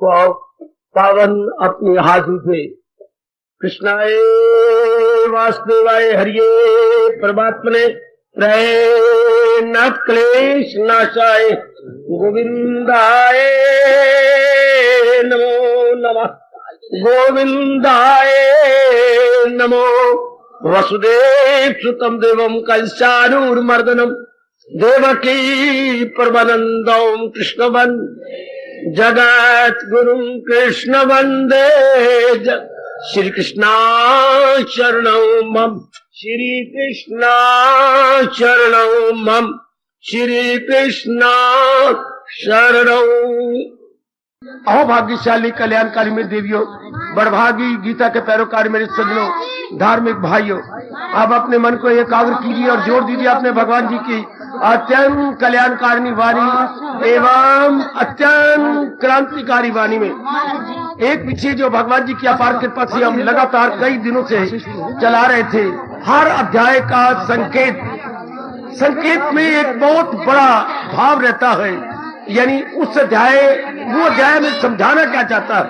पावन अपनी हाथों से कृष्णाय वासुदेवाय हरिये परमात्मने नाथ क्लेश नाशाय गोविंदाय नमो नमः गोविंदाय नमो वसुदेव सुतम देवम कंसानूरमर्दनम देवकी परमानंदम कृष्ण वंदे जगत गुरु कृष्ण वंदे श्री कृष्णा शरणं मम श्री कृष्णा शरणं मम श्री कृष्णा शरणं। अहो भाग्यशाली कल्याणकारी मेरी देवियों, बड़भागी गीता के पैरोकार मेरे सज्जनों, धार्मिक भाइयों, आप अपने मन को एकाग्र कीजिए और जोड़ दीजिए अपने भगवान जी की अत्यंत कल्याणकारिणी वाणी एवं अत्यंत क्रांतिकारी वाणी में। एक पीछे जो भगवान जी की अपार कृपा से हम लगातार कई दिनों से चला रहे थे, हर अध्याय का संकेत में एक बहुत बड़ा भाव रहता है, यानी उस अध्याय वो अध्याय में समझाना क्या चाहता है,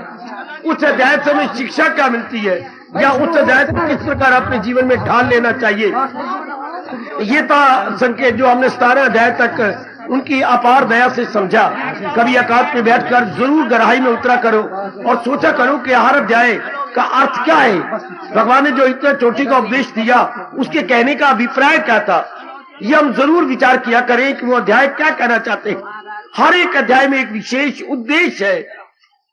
उस अध्याय से हमें शिक्षा क्या मिलती है, या उस अध्याय को किस प्रकार अपने जीवन में ढाल लेना चाहिए। ये था संकेत जो हमने 17 अध्याय तक उनकी अपार दया से समझा। कभी एकांत में बैठकर जरूर गहराई में उतरा करो और सोचा करो कि हर अध्याय का अर्थ क्या है, भगवान ने जो इतना चोटी का उपदेश दिया उसके कहने का अभिप्राय क्या था, ये हम जरूर विचार किया करें कि वो अध्याय क्या कहना चाहते हैं। हर एक अध्याय में एक विशेष उद्देश्य है,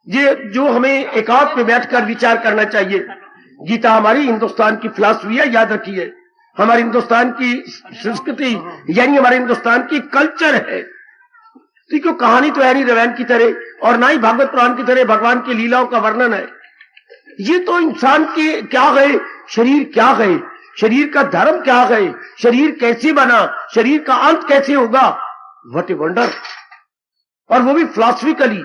ये जो हमें एकांत में बैठकर विचार करना चाहिए। गीता हमारी हिंदुस्तान की फिलॉसफी है, याद रखिए, हमारी हिंदुस्तान की संस्कृति यानी हमारे हिंदुस्तान की कल्चर है। क्योंकि कहानी तो है नहीं रामायण की तरह और ना ही भागवत पुराण की तरह भगवान की लीलाओं का वर्णन है। ये तो इंसान के क्या है, शरीर क्या है, शरीर का धर्म क्या है, शरीर कैसे बना, शरीर का अंत कैसे होगा, व्हाट ए वंडर। और वो भी फिलॉसफिकली,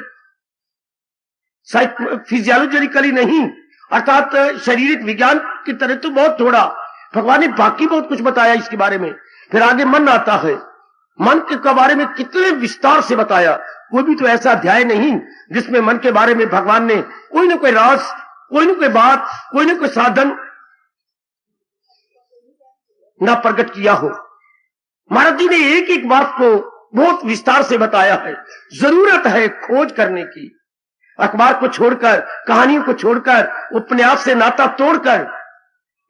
फिजियोलॉजिकली नहीं, अर्थात शारीरिक विज्ञान की तरह तो बहुत थोड़ा। भगवान ने बाकी बहुत कुछ बताया इसके बारे में। फिर आगे मन आता है, मन के बारे में कितने विस्तार से बताया। कोई भी तो ऐसा अध्याय नहीं जिसमें मन के बारे में भगवान ने कोई ना कोई राज, कोई ना कोई बात, कोई ना कोई साधन ना प्रकट किया हो। महाराज जी ने एक एक बात को बहुत विस्तार से बताया है। जरूरत है खोज करने की, अखबार को छोड़कर, कहानियों को छोड़कर, उपन्यास से नाता तोड़कर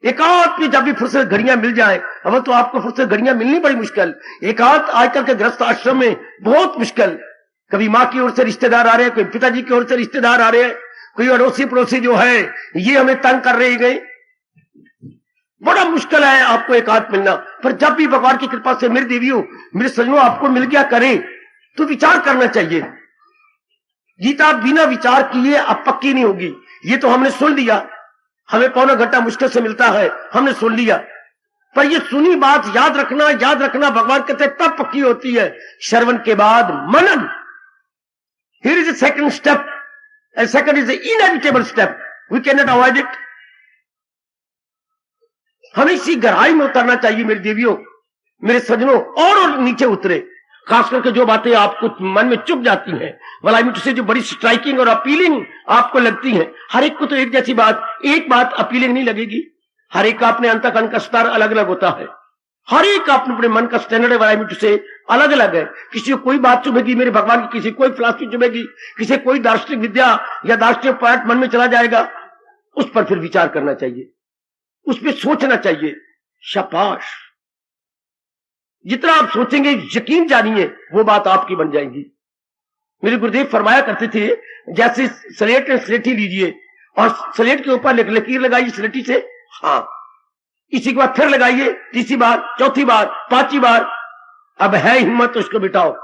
एकांत में जब भी फुर्सत घड़ियां मिल जाए, अब तो आपको फुर्सत घड़ियां मिलनी बड़ी मुश्किल, एकांत आजकल के गृहस्थ आश्रम में बहुत मुश्किल। कभी माँ की ओर से रिश्तेदार आ रहे हैं, कोई पिताजी की ओर से रिश्तेदार आ रहे हैं, कोई अड़ोसी पड़ोसी जो है ये हमें तंग कर रहे गए, बड़ा मुश्किल है आपको एकांत मिलना। पर जब भी भगवान की कृपा से मेरी देवियों, मेरे सज्जनों, आपको मिल गया करे तो विचार करना चाहिए। गीता बिना विचार किए अब पक्की नहीं होगी। ये तो हमने सुन लिया, हमें पौना घंटा मुश्किल से मिलता है, हमने सुन लिया, पर ये सुनी बात याद रखना भगवान कहते तब पक्की होती है, श्रवण के बाद मनन। Here is a second step, and second is a inevitable step, we can not avoid it. हमें इसी गहराई में उतरना चाहिए मेरी देवियों, मेरे सज्जनों, और नीचे उतरे। खास करके जो बातें आपको मन में चुभ जाती हैं, वाला मुझसे जो बड़ी स्ट्राइकिंग और अपीलिंग आपको लगती हैं, हर एक को तो एक जैसी बात, एक बात अपीलिंग नहीं लगेगी। हर एक का अपने अंतःकरण का स्तर अलग अलग होता है, हर एक का अपने अपने मन का स्टैंडर्ड वाला से अलग अलग है। किसी को कोई बात चुभेगी मेरे भगवान की, किसी कोई फिलॉसफी चुभेगी, किसी कोई दार्शनिक विद्या या दार्शनिक पाठ मन में चला जाएगा। उस पर फिर विचार करना चाहिए, उस पर सोचना चाहिए। शाबाश, जितना आप सोचेंगे यकीन जानिए वो बात आपकी बन जाएगी। मेरे गुरुदेव फरमाया करते थे, जैसे स्लेट ने स्लेटी लीजिए और स्लेट के ऊपर लकीर लगाइए स्लेटी से, हाँ, इसी के बाद फिर लगाइए, तीसरी बार, चौथी बार, पांचवी बार, अब है हिम्मत तो उसको बिठाओ।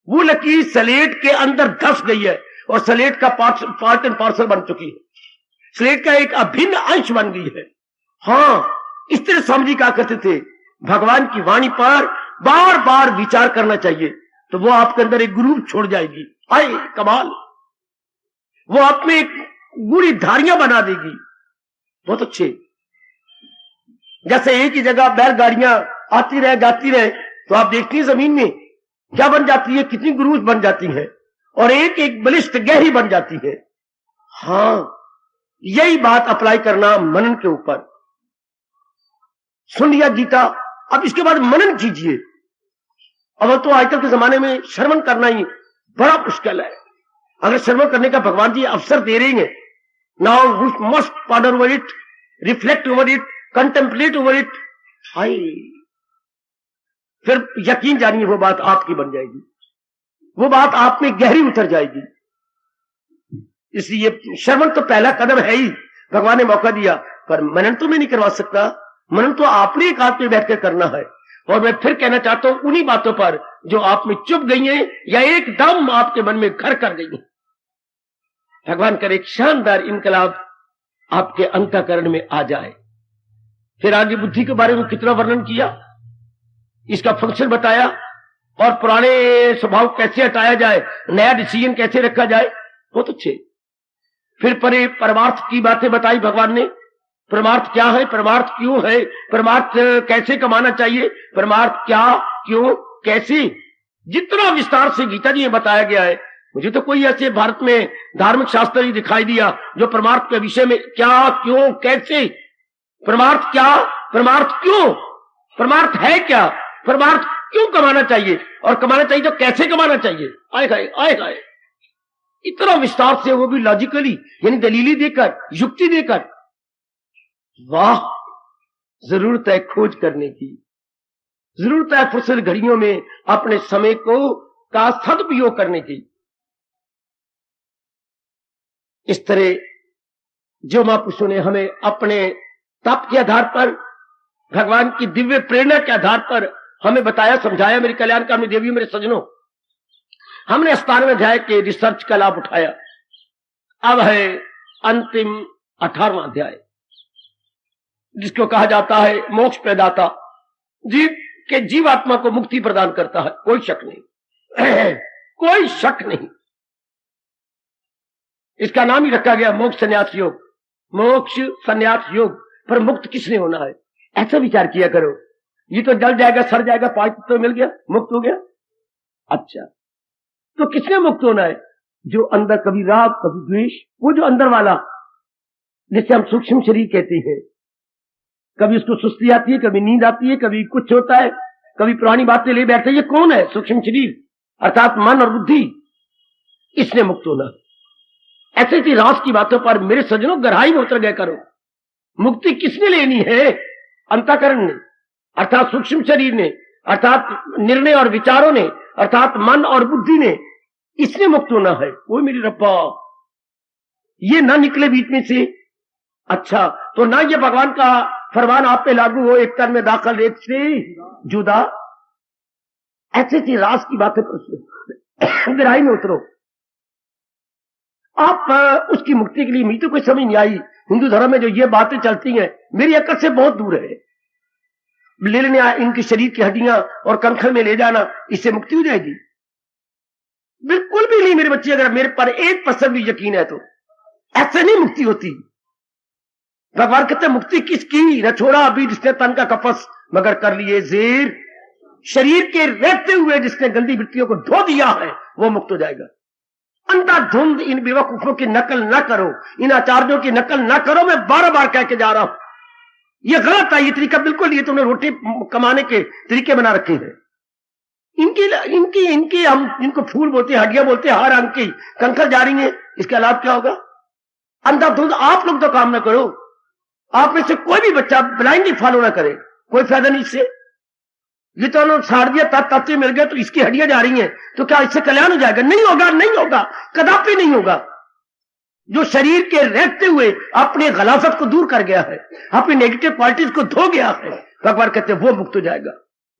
वो लकीर स्लेट के अंदर धस गई है और स्लेट का पार्ट एंड पार्सल बन चुकी है, स्लेट का एक अभिन्न अंश बन गई है। हाँ, इस तरह स्वामी जी कहा करते थे, भगवान की वाणी पर बार बार विचार करना चाहिए तो वो आपके अंदर एक गुरूर छोड़ जाएगी। आए कमाल, वो आप में एक गुड़ी धारियां बना देगी। बहुत अच्छे, जैसे एक ही जगह बैलगाड़ियां आती रहे जाती रहे तो आप देखती हैं जमीन में क्या बन जाती है, कितनी गुरूर बन जाती है। और एक एक बलिष्ठ गहरी बन जाती है। हां, यही बात अप्लाई करना मनन के ऊपर। सुन लिया गीता, अब इसके बाद मनन कीजिए। अब तो आजकल के जमाने में श्रवण करना ही बड़ा मुश्किल है। अगर श्रवण करने का भगवान जी अवसर दे रहे हैं, now we must ponder over it, reflect over it, contemplate over it. हाय, फिर यकीन जानिए वो बात आपकी बन जाएगी, वो बात आप में गहरी उतर जाएगी। इसलिए श्रवण तो पहला कदम है ही, भगवान ने मौका दिया, पर मनन तो मैं नहीं करवा सकता। मनन तो आपने एक हाथ में बैठकर करना है। और मैं फिर कहना चाहता हूं उन्हीं बातों पर जो आप में चुप गई हैं या एकदम आपके मन में घर कर गई हैं। भगवान करे एक शानदार इनकलाब आपके अंतःकरण में आ जाए। फिर आगे बुद्धि के बारे में कितना वर्णन किया, इसका फंक्शन बताया, और पुराने स्वभाव कैसे हटाया जाए, नया डिसीजन कैसे रखा जाए, बहुत अच्छे। फिर परमार्थ की बातें बताई भगवान ने। परमार्थ क्या है, परमार्थ क्यों है, परमार्थ कैसे कमाना चाहिए, परमार्थ क्या, क्यों, कैसे, जितना विस्तार से गीता जी में बताया गया है। मुझे तो कोई ऐसे भारत में धार्मिक शास्त्र ही दिखाई दिया जो परमार्थ के विषय में क्या, क्यों, कैसे, परमार्थ क्या, परमार्थ क्यों, परमार्थ है क्या, परमार्थ क्यों कमाना चाहिए, और कमाना चाहिए तो कैसे कमाना चाहिए। आए इतना विस्तार से, वो भी लॉजिकली, यानी दलीली देकर, युक्ति देकर। वाह, जरूरत है खोज करने की, जरूरत है फुर्सत घड़ियों में अपने समय को का सदुपयोग करने की। इस तरह जो महापुरुषों ने हमें अपने तप के आधार पर, भगवान की दिव्य प्रेरणा के आधार पर हमें बताया, समझाया। मेरी कल्याणकामी देवियों, मेरे सज्जनों, हमने 97वें अध्याय के रिसर्च का लाभ उठाया। अब है अंतिम 18वां अध्याय, जिसको कहा जाता है मोक्ष प्रदाता, जीवात्मा को मुक्ति प्रदान करता है। कोई शक नहीं, कोई शक नहीं। इसका नाम ही रखा गया मोक्ष संन्यास योग। मोक्ष संन्यास योग, पर मुक्त किसने होना है, ऐसा विचार किया करो। ये तो जल जाएगा, सड़ जाएगा, 5 तो मिल गया, मुक्त हो गया। अच्छा, तो किसने मुक्त होना है? जो अंदर कभी राग, कभी द्वेष, वो जो अंदर वाला, जिसे हम सूक्ष्म शरीर कहते हैं, कभी उसको सुस्ती आती है, कभी नींद आती है, कभी कुछ होता है, कभी पुरानी बातें ले बैठते हैं। ये कौन है? सूक्ष्म शरीर, अर्थात मन और बुद्धि। इसने मुक्त होना। ऐसे थी रास की बातों पर मेरे सज्जनों गहराई में उतर गए करो। मुक्ति किसने लेनी है? अंतःकरण ने, अर्थात सूक्ष्म शरीर ने, अर्थात निर्णय और विचारों ने, अर्थात मन और बुद्धि ने। इसने मुक्त होना है। वो मेरी रब्बा, ये ना निकले बीच में से। अच्छा, तो ना ये भगवान का फरमान आप पे लागू हो, एक तन में दाखिल एक से जुदा। ऐसे थी रास की बातें पर गहराई में उतरो। आप उसकी मुक्ति के लिए, मुझे तो कोई समझ नहीं आई। हिंदू धर्म में जो ये बातें चलती हैं, मेरी अकल से बहुत दूर है। ले लेने इनके शरीर की हड्डियां और कंखल में ले जाना, इससे मुक्ति हो जाएगी? बिल्कुल भी नहीं मेरे बच्चे। अगर मेरे पर 1% भी यकीन है तो ऐसे नहीं मुक्ति होती। भगवान कहते मुक्ति किसकी? न छोड़ा अभी जिसने तन का कपस, मगर कर लिए जेर। शरीर के रहते हुए जिसने गंदी वृत्तियों को धो दिया है, वो मुक्त हो जाएगा। अंधाधुंध इन बेवकूफों की नकल ना करो, इन आचार्यों की नकल ना करो। मैं बार बार कह के जा रहा हूं, ये गलत है। ये तरीका बिल्कुल, ये तुमने रोटी कमाने के तरीके बना रखे हैं। इनकी हम इनको फूल बोलते हैं, हड्डियां बोलते हैं, हर अंग की कंखल जा रही है। इसके अलावा क्या होगा? अंधाधुंध आप लोग तो काम ना करो। आप में से कोई भी बच्चा ब्लाइंडली फॉलो ना करे, कोई फायदा नहीं इससे। ये तो उन्होंने साड़ दिया, तत्व मिल गया तो इसकी हड्डियां जा रही हैं, तो क्या इससे कल्याण हो जाएगा? नहीं होगा, नहीं होगा, कदापि नहीं होगा। जो शरीर के रहते हुए अपने गलाफत को दूर कर गया है, अपनी नेगेटिव क्वालिटीज को धो गया है, भगवान कहते हैं वो मुक्त हो जाएगा।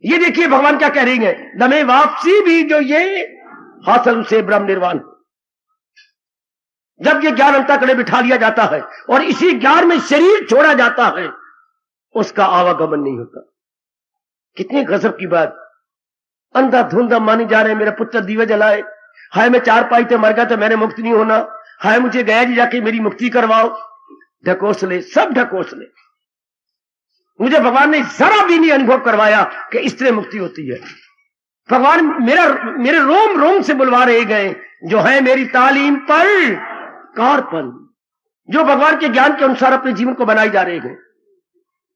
ये देखिए भगवान क्या कह रही है, दमे वापसी भी जो ये हासिल उसे ब्रह्म निर्वाण। जब ये ज्ञान अंतःकरण बिठा लिया जाता है और इसी ज्ञान में शरीर छोड़ा जाता है, उसका आवागमन नहीं होता। कितनी गजब की बात। अंधाधुंध मानी जा रहे हैं, मेरा पुत्र दीवे जलाए, हाय मैं 4 पाई थे मर गया तो मैंने मुक्त नहीं होना, हाय मुझे गया जी जाके मेरी मुक्ति करवाओ। ढकोसले, सब ढकोसले। मुझे भगवान ने जरा भी नहीं अनुभव करवाया कि इस तरह मुक्ति होती है। भगवान मेरे रोम रोम से बुलवा रहे गए, जो है मेरी तालीम पर कारपन, जो भगवान के ज्ञान के अनुसार अपने जीवन को बनाए जा रहे हैं।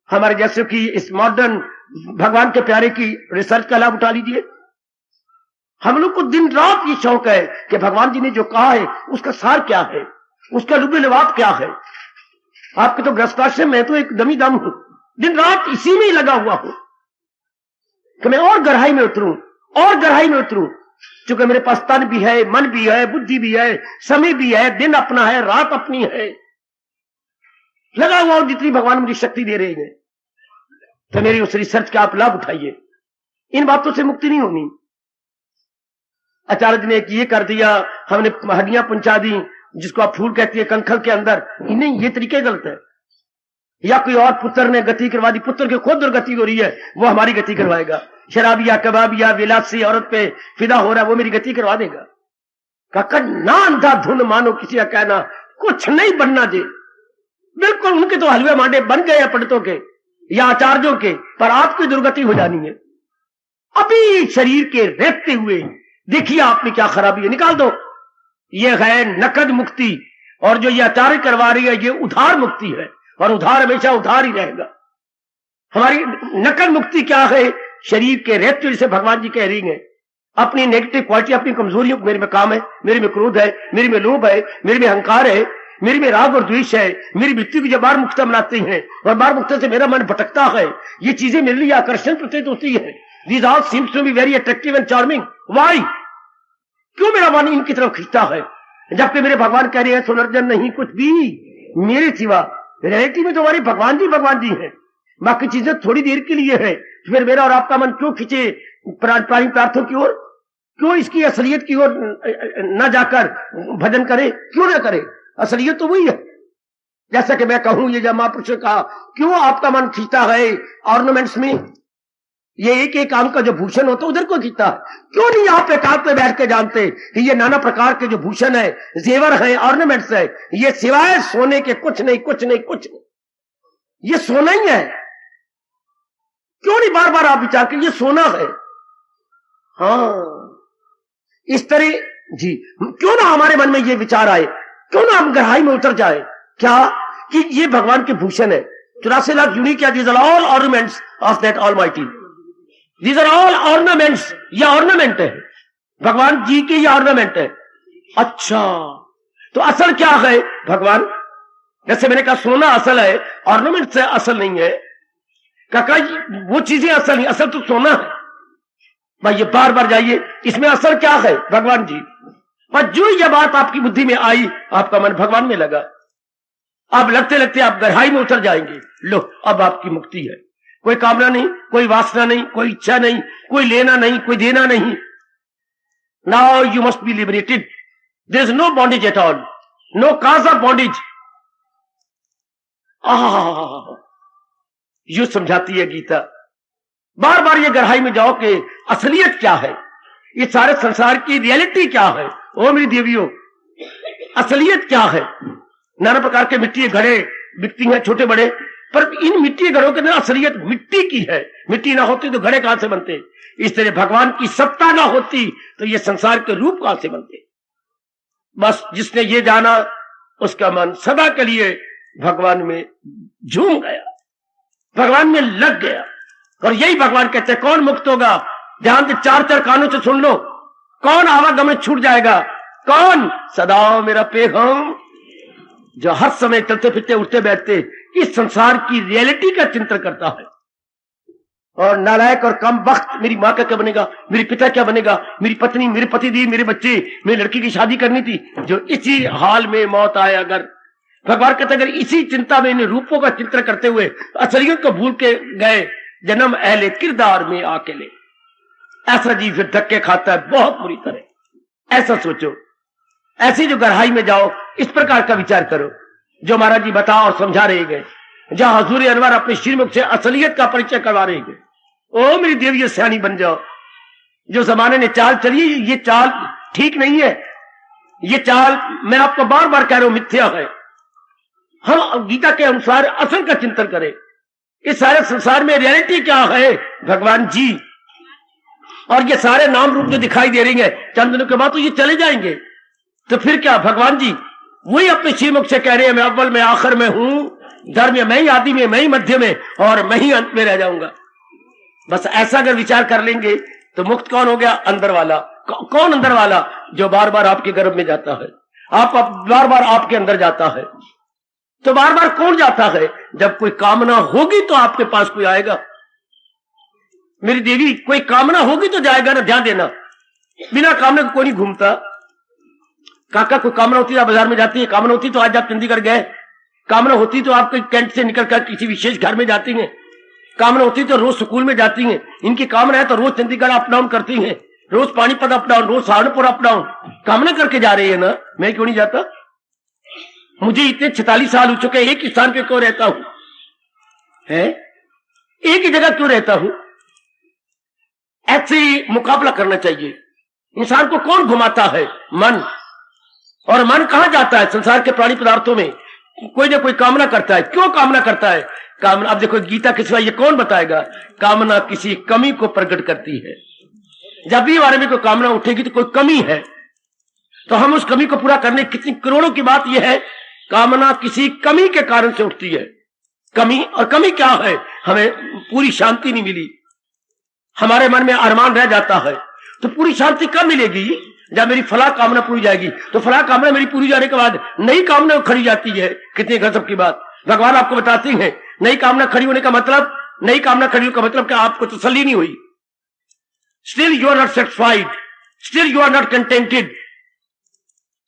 हमारे जैसे कि इस मॉडर्न भगवान के प्यारे की रिसर्च का लाभ उठा लीजिए। हम लोग को दिन रात ये शौक है कि भगवान जी ने जो कहा है उसका सार क्या है, उसका लुबे लबाब क्या है। आपके तो ग्रस्ताश्रम में तो एक दमी दम हूं, दिन रात इसी में ही लगा हुआ हूं कि मैं और गहराई में उतरूं और गहराई में उतरूं। क्योंकि मेरे पास तन भी है, मन भी है, बुद्धि भी है, समय भी है, दिन अपना है, रात अपनी है, लगा हुआ हूं जितनी भगवान मुझे शक्ति दे रहे हैं। तो मेरी उस रिसर्च का आप लाभ उठाइए। इन बातों से मुक्ति नहीं होनी। आचार्य जी ने एक ये कर दिया, हमने हड्डियां पहुंचा दी, जिसको आप फूल कहती है कंखल के अंदर, नहीं, ये तरीके गलत है। या कोई और पुत्र ने गति करवा दी, पुत्र की खुद दुर्गति हो रही है, वो हमारी गति करवाएगा। शराबिया कबाबिया विलासी औरत पे फिदा हो रहा है, वो मेरी गति करवा देगा। काका ना अंधा धुन मानो किसी का कहना, कुछ नहीं बनना जी। बिल्कुल उनके तो हलवे मांडे बन गए हैं पंडितों के या आचार्यों के, पर आपकी दुर्गति हो जानी है। अभी शरीर के रेखते हुए देखिए आपने क्या खराबी है, निकाल दो। ये है नकद मुक्ति, और जो ये आचार्य करवा रही है ये उधार मुक्ति है, और उधार हमेशा उधार ही रहेगा। हमारी नकद मुक्ति क्या है? शरीर के रेत, जिसे भगवान जी कह रही हैं, अपनी नेगेटिव क्वालिटी, अपनी कमजोरियों, मेरे में काम है, मेरे में क्रोध है, मेरे में लोभ है, मेरे में अहंकार है, मेरे में राग और द्वेष है, मेरी मृत्यु की जब बार मुक्ता बनाती है और बार मुक्ता से मेरा मन भटकता है, ये चीजें मेरे लिए आकर्षण प्रतीत होती है। These all seems to be very attractive and charming. Why? क्यों मेरा मन इनकी तरफ खींचता है, जबकि मेरे भगवान कह रहे हैं सुनर्जन नहीं कुछ भी मेरे सिवा। रियलिटी में तो हमारे भगवान जी हैं, बाकी चीजें थोड़ी देर के लिए है। फिर मेरा और आपका मन क्यों खींचे प्राणी पदार्थों की ओर? क्यों इसकी असलियत की ओर न जाकर भजन करे? क्यों ना करे? असलियत तो वही है। जैसा कि मैं कहूं, ये जब महापुरुष ने कहा, क्यों आपका मन खींचता है ऑर्नामेंट्स में? ये एक एक काम का जो भूषण होता है उधर को खींचता है। क्यों नहीं आप एकांत पे बैठ के जानते कि ये नाना प्रकार के जो भूषण है, जेवर है, ऑर्नामेंट्स है, ये सिवाय सोने के कुछ नहीं, कुछ नहीं, कुछ नहीं। ये सोना ही है। क्यों नहीं बार बार आप विचार करें, ये सोना है। हाँ, इस तरह जी, क्यों ना हमारे मन में ये विचार आए, क्यों ना हम गहराई में उतर जाए, क्या कि ये भगवान के भूषण है। 84 लाख यूनिक क्या, these are all ornaments of that almighty. These are all ornaments. ये ऑर्नामेंट है, भगवान जी के ये ऑर्नामेंट है। अच्छा, तो असल क्या है? भगवान, जैसे मैंने कहा सोना असल है, ऑर्नामेंट से असल नहीं है। काका वो चीजें असल नहीं, असल तो सोना है भाई। ये बार बार जाइए, इसमें असल क्या है? भगवान जी। पर जो ये बात आपकी बुद्धि में आई, आपका मन भगवान में लगा, अब लगते लगते आप गहराई में उतर जाएंगे। लो, अब आपकी मुक्ति है। कोई कामना नहीं, कोई वासना नहीं, कोई इच्छा नहीं, कोई लेना नहीं, कोई देना नहीं। Now you must be liberated. There is no bondage at all, no cause of bondage. यू समझाती है गीता। बार बार ये गहराई में जाओ कि असलियत क्या है, ये सारे संसार की रियलिटी क्या है। ओ मेरी देवियों, असलियत क्या है? नाना प्रकार के मिट्टी के घड़े बिकती हैं, छोटे बड़े, पर इन मिट्टी के घड़ों के अंदर असलियत मिट्टी की है। मिट्टी ना होती तो घड़े कहां से बनते? इस तरह भगवान की सत्ता ना होती तो ये संसार के रूप कहां से बनते? बस जिसने ये जाना, उसका मन सदा के लिए भगवान में झूम गया, भगवान में लग गया। और यही भगवान कहते हैं, कौन मुक्त होगा? ध्यान से चार चार कानों से सुन लो। कौन आवागमन छूट जाएगा? कौन? सदा मेरा पैगाम, जो हर समय चलते फिरते उठते बैठते इस संसार की रियलिटी का चिंतन करता है। और नालायक और कम वक्त, मेरी माँ का क्या बनेगा, मेरे पिता क्या बनेगा, मेरी पत्नी, मेरे पति दी, मेरे बच्चे, मेरी लड़की की शादी करनी थी, जो इसी हाल में मौत आए। अगर भगवान कहते अगर इसी चिंता में इन रूपों का चिंतन करते हुए असलियत को भूल के गए, जन्म अहले किरदार में अकेले, ऐसा जीव फिर धक्के खाता है बहुत बुरी तरह। ऐसा सोचो, ऐसी जो गहराई में जाओ, इस प्रकार का विचार करो जो महाराज जी बता और समझा रहे गए, जहां हजूर अनवर अपने श्रीमुख से असलियत का परिचय करवा रहे गए। ओ मेरी देवी, सियानी बन जाओ। जो जमाने ने चाल चली, ये चाल ठीक नहीं है। ये चाल मैं आपको बार बार कह रहा हूं, मिथ्या है। हम गीता के अनुसार असल का चिंतन करें। इस सारे संसार में रियलिटी क्या है? भगवान जी। और ये सारे नाम रूप जो दिखाई दे रही है, चंद दिनों के बाद तो ये चले जाएंगे। तो फिर क्या, भगवान जी वही अपने श्रीमुख से कह रहे हैं, मैं अव्वल में आखिर में हूं, धर्म में मैं ही आदि में, मैं ही मध्य में, और मैं ही अंत में रह जाऊंगा। बस ऐसा अगर विचार कर लेंगे तो मुक्त कौन हो गया? अंदर वाला। कौन अंदर वाला? जो बार बार आपके गर्भ में जाता है, आप बार बार आपके अंदर जाता है। तो बार बार कौन जाता है? जब कोई कामना होगी तो आपके पास कोई आएगा। मेरी देवी, कोई कामना होगी तो जाएगा ना, ध्यान देना। बिना कामना कोई नहीं घूमता। काका, कोई कामना होती है आप बाजार में जाती है, कामना होती तो आज आप चंडीगढ़ गए, कामना होती तो आप कैंट से निकलकर किसी विशेष घर में जाती हैं, कामना होती तो रोज स्कूल में जाती हैं। इनकी कामना है तो रोज चंडीगढ़ अप डाउन करती हैं, रोज पानीपत अप डाउन, रोज सहारनपुर अप डाउन, कामना करके जा रही है ना। मैं क्यों नहीं जाता? मुझे इतने 46 साल हो चुके, एक ही स्थान पे क्यों रहता हूं? है एक ही जगह क्यों रहता हूं? ऐसे ही मुकाबला करना चाहिए। इंसान को कौन घुमाता है? मन। और मन कहां जाता है? संसार के प्राणी पदार्थों में कोई ना कोई कामना करता है। क्यों कामना करता है? कामना, अब देखो गीता के सिवा ये कौन बताएगा? कामना किसी कमी को प्रकट करती है। जब भी हमारे में कोई कामना उठेगी तो कोई कमी है, तो हम उस कमी को पूरा करने, कितनी करोड़ों की बात यह है, कामना किसी कमी के कारण से उठती है। कमी, और कमी क्या है? हमें पूरी शांति नहीं मिली, हमारे मन में अरमान रह जाता है। तो पूरी शांति कब मिलेगी? जब मेरी फला कामना पूरी जाएगी। तो फला कामना मेरी पूरी जाने के बाद नई कामना खड़ी जाती है। कितनी गजब की बात भगवान आपको बताते हैं। नई कामना खड़ी होने का मतलब, नई कामना खड़ी होने का मतलब कि आपको तसल्ली नहीं हुई। Still you are not satisfied, still you are not contented.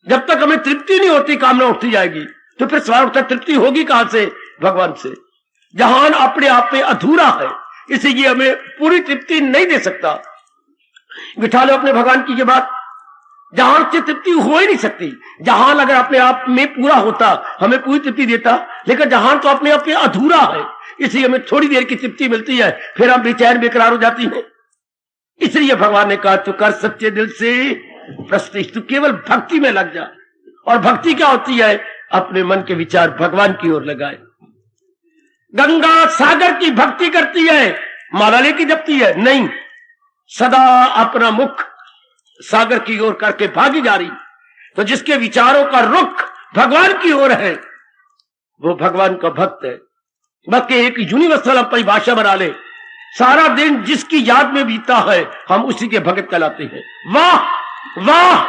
जब तक हमें तृप्ति नहीं होती, कामना उठती जाएगी। तो फिर सवाल उठता, तृप्ति होगी कहां से? भगवान से। जहान अपने आप में अधूरा है, इसलिए हमें पूरी तृप्ति नहीं दे सकता। बिठा लो अपने भगवान की ये बात, जहान से तृप्ति हो ही नहीं सकती। जहान अगर अपने आप में पूरा होता, हमें पूरी तृप्ति देता, लेकिन जहान तो अपने आप में अधूरा है, इसलिए हमें थोड़ी देर की तृप्ति मिलती है, फिर हम बेचैन बेकरार हो जाती हैं। इसलिए भगवान ने कहा, तू कर सच्चे दिल से प्रस्तिष्ठ, तू केवल भक्ति में लग जा। और भक्ति क्या होती है? अपने मन के विचार भगवान की ओर लगाए। गंगा सागर की भक्ति करती है, माला लेके जपती है नहीं, सदा अपना मुख सागर की ओर करके भागी जा रही। तो जिसके विचारों का रुख भगवान की ओर है, वो भगवान का भक्त है। बल्कि एक यूनिवर्सल परिभाषा बना ले, सारा दिन जिसकी याद में बीता है, हम उसी के भक्त कहलाते हैं। वाह वाह,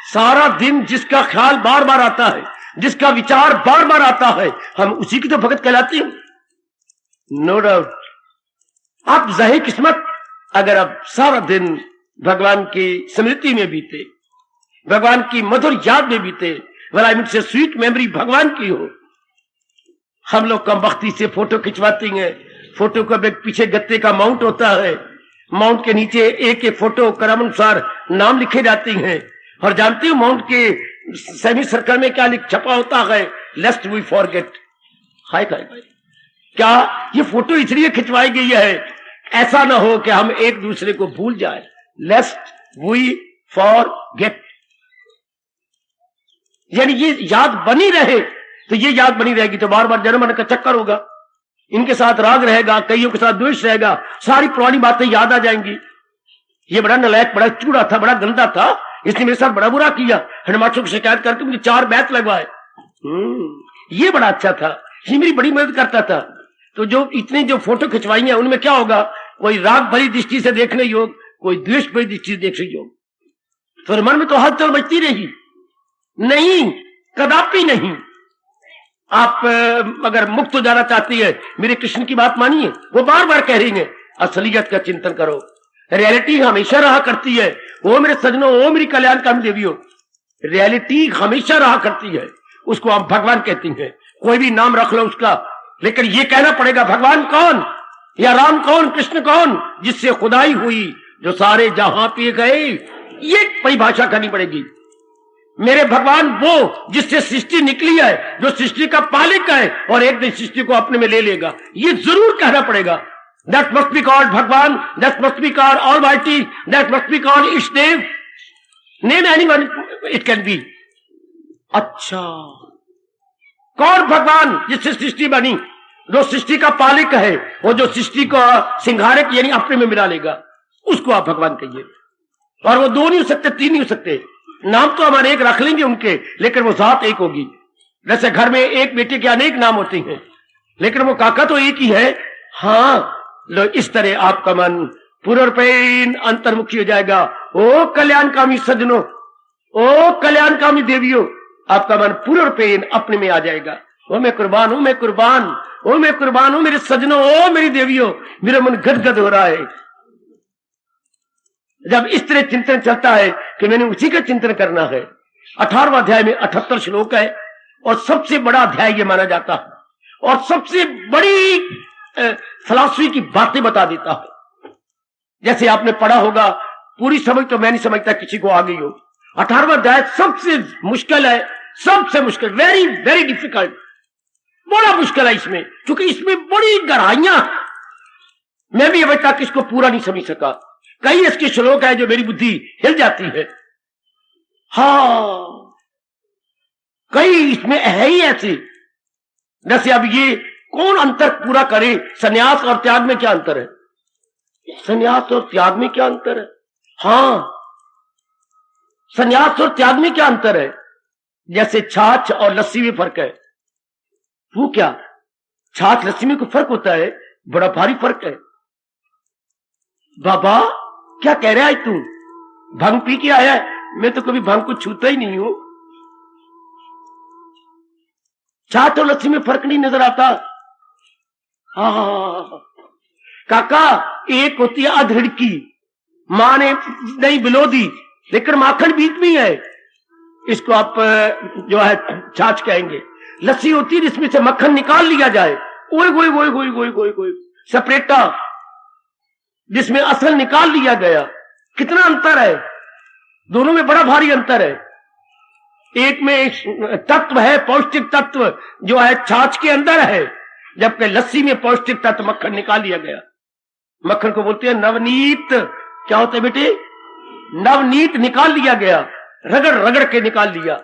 सारा दिन जिसका ख्याल बार बार आता है, जिसका विचार बार बार आता है, हम उसी की तो भक्त कहलाते हैं। No doubt. आप जाहिर किस्मत अगर आप सारा दिन भगवान की स्मृति में बीते, भगवान की मधुर याद में बीते, वाला से स्वीट मेमोरी भगवान की हो। हम लोग कम वक्ती से फोटो खिंचवाते हैं, फोटो का पीछे गत्ते का माउंट होता है, माउंट के नीचे एक एक फोटो क्रमानुसार नाम लिखे जाते हैं। और जानते हो माउंट के सेमी सर्कल में क्या छपा होता है? लेस्ट वी फॉरगेट। हाय हाय हाय, क्या ये फोटो इसलिए खिंचवाई गई है ऐसा ना हो कि हम एक दूसरे को भूल जाए। लेस्ट वी फॉरगेट, यानी ये याद बनी रहे। तो ये याद बनी रहेगी तो बार बार जन्म मरण का चक्कर होगा, इनके साथ राग रहेगा, कईयों के साथ द्वेष रहेगा, सारी पुरानी बातें याद आ जाएंगी। ये बड़ा नलायक, बड़ा चूड़ा था, बड़ा गंदा था, इसने मेरे साथ बड़ा बुरा किया, हनुमाचों की शिकायत करके मुझे 4 बैत लगवाए। ये बड़ा अच्छा था, ये मेरी बड़ी मदद करता था। तो जो इतनी जो फोटो खिंचवाई है उनमें क्या होगा? कोई राग भरी दृष्टि से देखने योग, कोई द्वेष भरी दृष्टि से देखने योग। तो मन में तो हलचल मचती रहेगी। नहीं, कदापि नहीं। आप अगर मुक्त हो जाना चाहती है, मेरे कृष्ण की बात मानिए, वो बार बार कह रही है असलियत का चिंतन करो। रियलिटी हमेशा रहा करती है। वो मेरे सजनों, वो मेरी कल्याणकारी देवियों, रियलिटी हमेशा रहा करती है। उसको आप भगवान कहती हैं, कोई भी नाम रख लो उसका, लेकिन ये कहना पड़ेगा भगवान कौन या राम कौन, कृष्ण कौन, जिससे खुदाई हुई, जो सारे जहां पे गए, ये परिभाषा करनी पड़ेगी। मेरे भगवान वो जिससे सृष्टि निकली है, जो सृष्टि का पालिक है और एक दिन सृष्टि को अपने में ले लेगा, ये जरूर कहना पड़ेगा। दैट मस्ट बी कॉल्ड भगवान, that must be called almighty, that must be called its name, name anyone it can be. अच्छा, कौन भगवान? जिससे सृष्टि बनी, जो सृष्टि का पालिक है, वो जो सृष्टि को सिंघारक यानी अपने में मिला लेगा, उसको आप भगवान कहिए। और वो 2 नहीं हो सकते, 3 नहीं हो सकते, नाम तो हमारे एक रख लेंगे उनके, लेकिन वो जात एक होगी। जैसे घर में एक बेटे के अनेक नाम होते हैं, लेकिन वो काका तो एक ही है। हाँ, लो इस तरह आपका मन पूर्णपेन अंतर्मुखी हो जाएगा। ओ कल्याणकामी सज्जनों, ओ कल्याणकामी देवियों, आपका मन पूर्णपेन अपने में आ जाएगा। ओ मैं कुर्बान हूं, मैं कुर्बान, ओ मैं कुर्बान हूं मेरे सज्जनों, ओ मेरी देवियों, मेरा मन गदगद हो रहा है। जब इस तरह चिंतन चलता है कि मैंने उसी का चिंतन करना है। 18वां अध्याय में 78 श्लोक है और सबसे बड़ा अध्याय ये माना जाता है और सबसे बड़ी फिलॉसफी की बातें बता देता है। जैसे आपने पढ़ा होगा, पूरी समझ तो मैं नहीं समझता किसी को आ गई हो। 18वां अध्याय सबसे मुश्किल है, सबसे मुश्किल, वेरी वेरी डिफिकल्ट, बड़ा मुश्किल है इसमें, क्योंकि इसमें बड़ी गहराइयां। मैं भी अभी तक इसको पूरा नहीं समझ सका। कई इसके श्लोक है जो मेरी बुद्धि हिल जाती है। हाँ, कई इसमें है ही ऐसे। जैसे अब ये कौन अंतर पूरा करे, संन्यास और त्याग में क्या अंतर है? संन्यास और त्याग में क्या अंतर है? हाँ, संन्यास और त्याग में क्या अंतर है? जैसे छाछ और लस्सी में फर्क है। वो क्या, छाछ लस्सी में कोई फर्क होता है? बड़ा भारी फर्क है। बाबा क्या कह रहा है तू? भांग पी के आया है? मैं तो कभी भांग को छूता ही नहीं हूं। छाछ और लस्सी में फर्क नहीं नजर आता? हाँ काका, एक होती है अधड़ की, मां ने नहीं बिलो दी, लेकिन माखन बीच में है, इसको आप जो है छाछ कहेंगे। लस्सी होती है जिसमें से मक्खन निकाल लिया जाए, ओए गोई गोई गोई गोई गोई गोई, सपरेटा जिसमें असल निकाल लिया गया। कितना अंतर है दोनों में, बड़ा भारी अंतर है। एक में तत्व है, पौष्टिक तत्व जो है छाछ के अंदर है, जबकि लस्सी में पौष्टिक तत्व मक्खन निकाल लिया गया। मक्खन को बोलते हैं नवनीत। क्या होता है बेटे? नवनीत निकाल लिया गया, रगड़ रगड़ के निकाल लिया।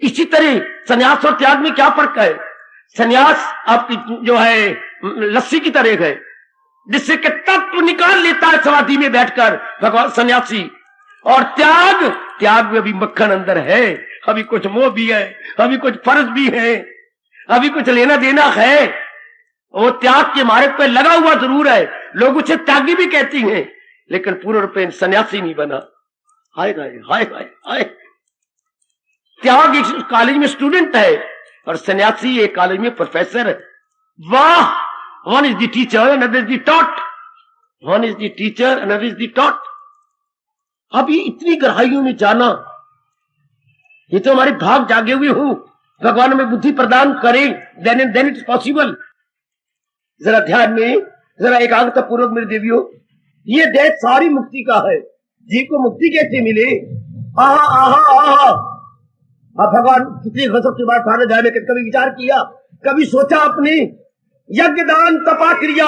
इसी तरह संन्यास और त्याग में क्या फर्क है? संन्यास आपकी जो है लस्सी की तरह है, जिससे कि तत्व निकाल लेता है समाधि में बैठकर भगवान सन्यासी। और त्याग, त्याग में अभी मक्खन अंदर है, अभी कुछ मोह भी है, अभी कुछ फर्ज भी है, अभी कुछ लेना देना है। वो त्याग के मार्ग पर लगा हुआ जरूर है, लोग उसे त्यागी भी कहती हैं, लेकिन पूर्ण रूप में सन्यासी नहीं बना। हाय हाय हाय हाय हाय। त्याग एक कॉलेज में स्टूडेंट है और सन्यासी एक कॉलेज में प्रोफेसर है। वाह! One is the teacher, another is the taught. One is the teacher, another is the taught. अब ये इतनी गहराइयों में जाना, ये तो हमारे भाग जागे हुए हो। भगवान में बुद्धि प्रदान करें, देन इट इज पॉसिबल। जरा ध्यान में, जरा एकाग्रता पूर्वक मेरी देवियों, ये देह सारी मुक्ति का है। जी को मुक्ति कैसे मिले? आहा आहा आहा। अब भगवान कितनी गजब की बात ठाने जाए, कभी विचार किया, कभी सोचा आपने? यज्ञ दान तपा क्रिया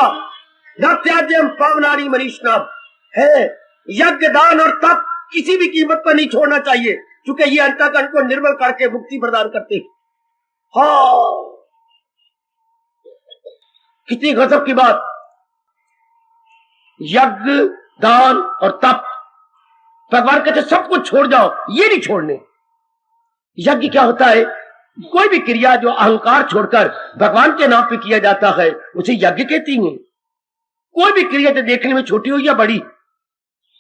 त्याज्यम पावनानी मनीष नाम है। यज्ञ दान और तप किसी भी कीमत पर नहीं छोड़ना चाहिए, क्योंकि ये अंतःकरण को निर्मल करके मुक्ति प्रदान करते हैं। हाँ, कितनी गजब की बात। यज्ञ दान और तप, भगवान कहते सब कुछ छोड़ जाओ, ये नहीं छोड़ने। यज्ञ क्या होता है? कोई भी क्रिया जो अहंकार छोड़कर भगवान के नाम पे किया जाता है उसे यज्ञ कहती हैं। कोई भी क्रिया जो देखने में छोटी हो या बड़ी,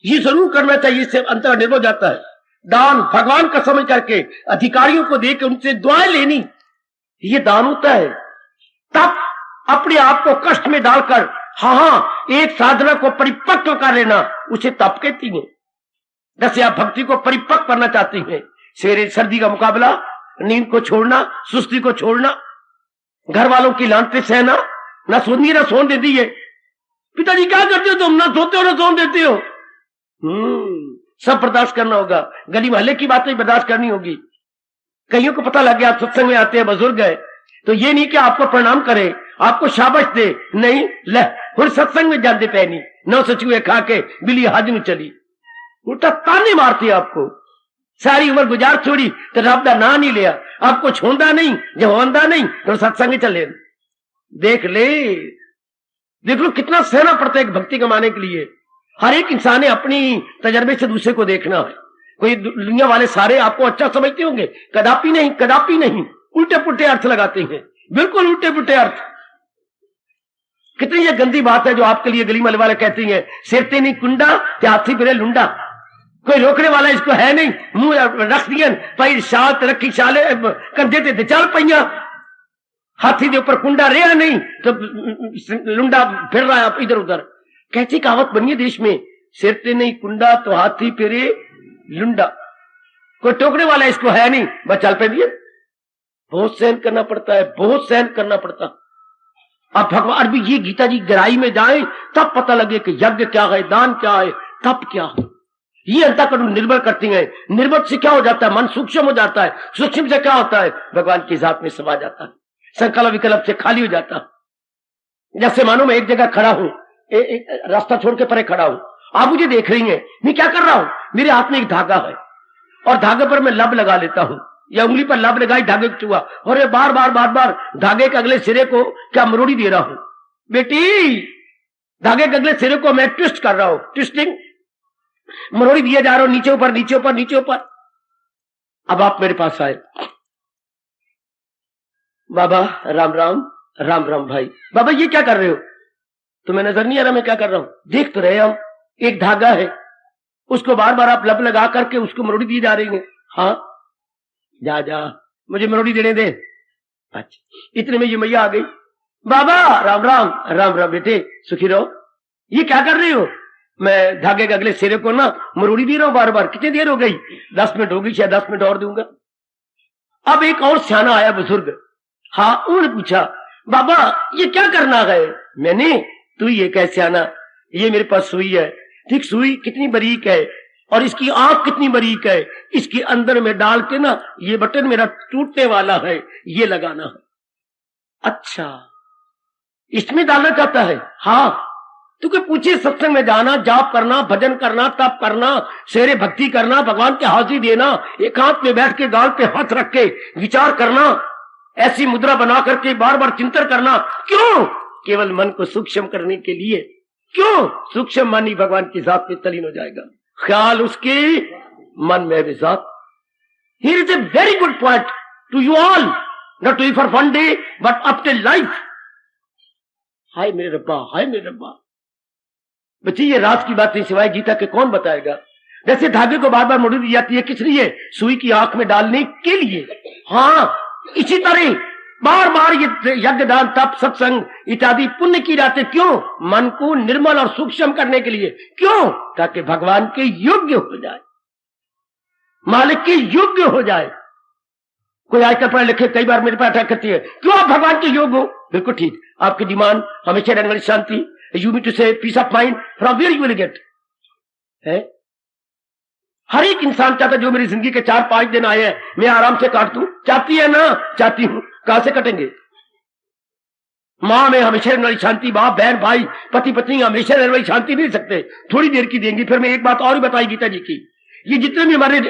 ये जरूर करना चाहिए, इससे अंतर निर्भर हो जाता है। दान भगवान का समझ करके अधिकारियों को देकर उनसे दुआएं लेनी, ये दान होता है। तप अपने आप को कष्ट में डालकर हाँ एक साधना को परिपक्व कर लेना, उसे तप कहती हैं। जैसे आप भक्ति को परिपक्व करना चाहते हैं, सवेरे सर्दी का मुकाबला, नींद को छोड़ना, सुस्ती को छोड़ना, घर वालों की लांट पे सहना, ना सोनी ना सोन देती है। पिताजी क्या करते हो तुम? ना सोते हो ना सोन देते हो। सब बर्दाश्त करना होगा, गली मोहल्ले की बातें बर्दाश्त करनी होगी। कईयों को पता लग गया आप सत्संग में आते हैं, बुजुर्ग है, तो ये नहीं कि आपको प्रणाम करे, आपको शाबाश दे, नहीं ले फिर सत्संग में जाते पैनी नौ सचुए खा के बिल्ली हाजिर चली, उल्टा ताने मारती आपको। सारी उम्र गुजार छोड़ी तो रब का ना नहीं लिया, आपको छोड़ा नहीं, जब होंदा नहीं तो सत्संग चले। देख ले, देख लो कितना सहना पड़ता है भक्ति कमाने के लिए। हर एक इंसान ने अपनी तजर्बे से दूसरे को देखना है। कोई दुनिया वाले सारे आपको अच्छा समझते होंगे? कदापि नहीं, कदापि नहीं। उल्टे पुल्टे अर्थ लगाते हैं, बिल्कुल उल्टे पुल्टे अर्थ। कितनी ये गंदी बात है जो आपके लिए गली मल वाले कहती हैं, सिरते नहीं कुंडा ते हाथी फिरे लुंडा। कोई रोकने वाला इसको है नहीं, मुंह रख दिया भाई, शाल रखी शाले कंधे ते चल पैया, हाथी के ऊपर कुंडा रहा नहीं तो लुंडा फिर रहा है इधर उधर। कैसी कहावत बनी है देश में, सिरते नहीं कुंडा तो हाथी फिरे लुंडा। कोई टोकने वाला इसको है नहीं, बस चल पे दिए। बहुत सहन करना पड़ता है, बहुत सहन करना पड़ता। अब भगवान भी ये गीता जी गहराई में जाए तब पता लगे कि यज्ञ क्या है, दान क्या है, तप क्या है। ये अंतःकरण निर्भर करती है। निर्भर से क्या हो जाता है? मन सूक्ष्म हो जाता है। सूक्ष्म से क्या होता है? भगवान की जात में समा जाता है, संकल्प विकल्प से खाली हो जाता है। जैसे मानो मैं एक जगह खड़ा हूं, रास्ता छोड़ के परे खड़ा हूं, आप मुझे देख रही हैं, मैं क्या कर रहा हूं? मेरे हाथ में एक धागा है और धागे पर मैं लब लगा लेता हूं, या उंगली पर लब लगाई, धागे को छुआ और ये बार बार बार बार धागे के अगले सिरे को क्या मरोड़ी दे रहा हूं। बेटी, धागे के अगले सिरे को मैं ट्विस्ट कर रहा हूं, ट्विस्टिंग, मरोड़ी दिया जा रहा हूं, नीचे ऊपर नीचे ऊपर नीचे ऊपर। अब आप मेरे पास आए, बाबा राम राम। राम राम भाई। बाबा ये क्या कर रहे हो? तुम्हें नजर नहीं आ रहा मैं क्या कर रहा हूं? देख तो रहे हम, एक धागा है, उसको बार बार आप लब लगा करके उसको मरोड़ी दी जा रही है। हाँ, जा जा, मुझे मरोड़ी देने दे। अच्छा, इतने में ये मैया आ गई। बाबा राम राम। राम राम बेटे, सुखी रहो। ये क्या कर रही हो? मैं धागे के अगले सिरे को ना मरोड़ी दे रहा हूं बार बार। कितनी देर हो गई? 10 मिनट हो गई, शायद 10 मिनट और दूंगा। अब एक और सियाना आया बुजुर्ग। हाँ, उन्होंने पूछा, बाबा ये क्या करना है? मैंने, तू ये कैसे आना, ये मेरे पास सुई है, ठीक, सुई कितनी बारीक है और इसकी आंख कितनी बारीक है, इसके अंदर में डाल के ना ये बटन मेरा टूटने वाला है, ये लगाना है। अच्छा, इसमें डालना चाहता है? हाँ। तू के पूछे, सत्संग में जाना, जाप करना, भजन करना, तप करना, शेरे भक्ति करना, भगवान के हाजिरी देना, एकांत में बैठ के गाल पे हाथ रख के विचार करना, ऐसी मुद्रा बना करके बार बार चिंतन करना, क्यों? केवल मन को सूक्ष्म करने के लिए। क्यों? सूक्ष्म मन ही भगवान की जात में तलीन हो जाएगा, ख्याल उसके मन में भी जात। Here is a very good point to you all, not to for one day but up till life. हाय मेरे रब्बा, हाय मेरे रब्बा। बच्ची, ये राज की बात नहीं, सिवाय गीता के कौन बताएगा? जैसे धागे को बार बार मोड़ी दी जाती है, किस लिए? सुई की आंख में डालने के लिए। हाँ, इसी तरह बार बार ये यज्ञ दान तप सत्संग इत्यादि पुण्य की जाते, क्यों? मन को निर्मल और सूक्ष्म करने के लिए। क्यों? ताकि भगवान के योग्य हो जाए, मालिक के योग्य हो जाए। कोई आजकल पढ़े लिखे कई बार मेरे पास अटैक करती है, क्यों आप भगवान के योग्य हो? बिल्कुल ठीक, आपकी डिमांड हमेशा रहने वाली शांति, you mean to say peace of mind, from where you will get है। हर एक इंसान चाहता जो मेरी जिंदगी के 4-5 दिन आए हैं मैं आराम से काट दूं, चाहती है ना? चाहती हूं। कहां से कटेंगे? मां में हमेशा रहने वाली शांति, बाप बहन भाई पति पत्नी हमेशा रहने वाली शांति नहीं सकते, थोड़ी देर की देंगी। फिर मैं एक बात और भी बताई गीता जी की, ये जितने भी हमारे